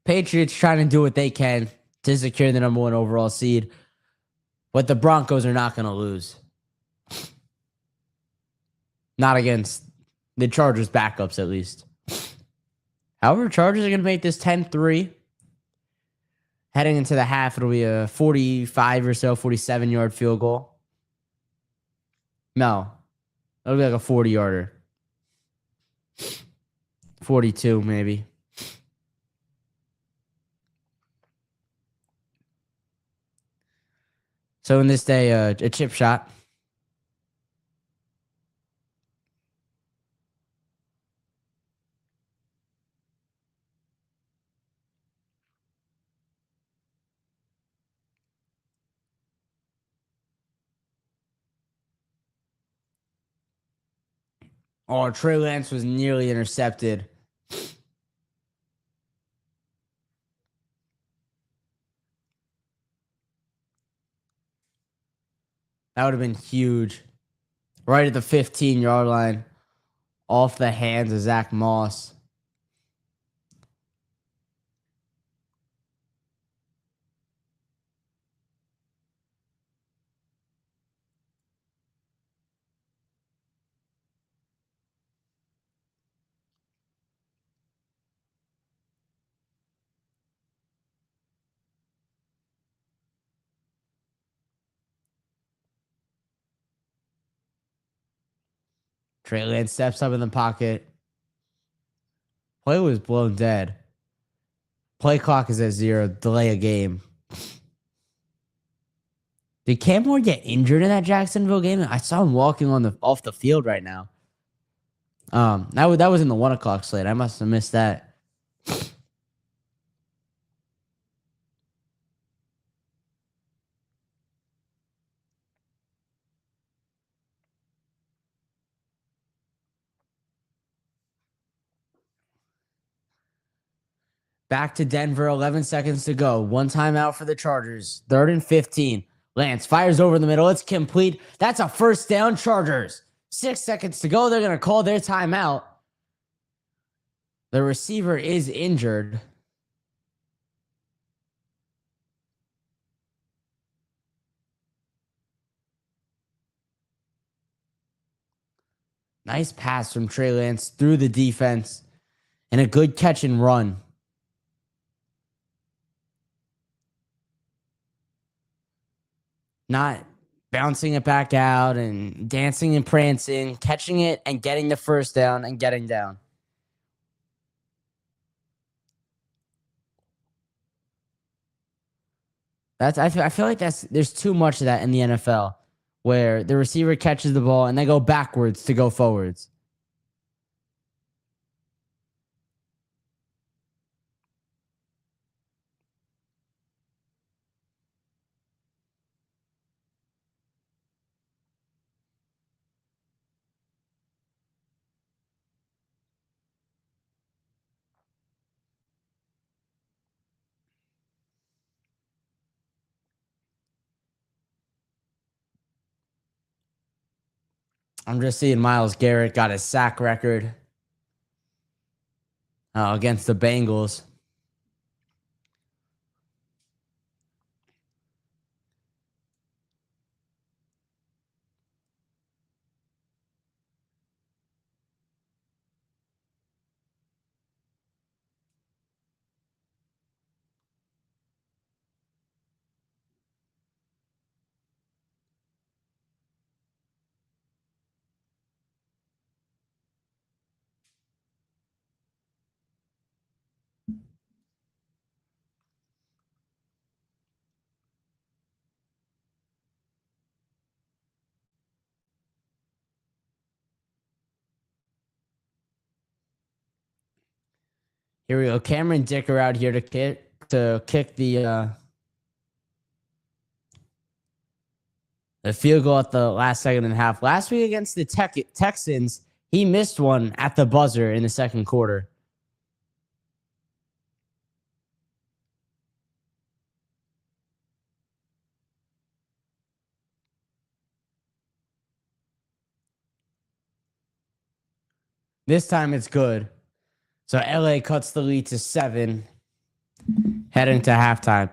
Patriots trying to do what they can to secure the number 1 overall seed, but the Broncos are not going to lose. Not against the Chargers backups, at least. However, Chargers are going to make this 10-3. Heading into the half, it'll be a 45 or so, 47-yard field goal. No. It'll be like a 40-yarder. 42, maybe. So in this day, a chip shot. Oh, Trey Lance was nearly intercepted. That would have been huge. Right at the 15-yard line. Off the hands of Zach Moss. Trey Lance steps up in the pocket. Play was blown dead. Play clock is at 0. Delay a game. Did Cam Ward get injured in that Jacksonville game? I saw him walking off the field right now. That was in the 1 o'clock slate. I must have missed that. Back to Denver, 11 seconds to go. One timeout for the Chargers. 3rd and 15. Lance fires over the middle. It's complete. That's a first down, Chargers. 6 seconds to go. They're going to call their timeout. The receiver is injured. Nice pass from Trey Lance through the defense. And a good catch and run. Not bouncing it back out and dancing and prancing, catching it and getting the first down and getting down. I feel like there's too much of that in the NFL where the receiver catches the ball and they go backwards to go forwards. I'm just seeing Myles Garrett got his sack record against the Bengals. Here we go. Cameron Dicker out here to kick the field goal at the last second and a half. Last week against the Texans, he missed one at the buzzer in the second quarter. This time it's good. So LA cuts the lead to 7, heading to halftime.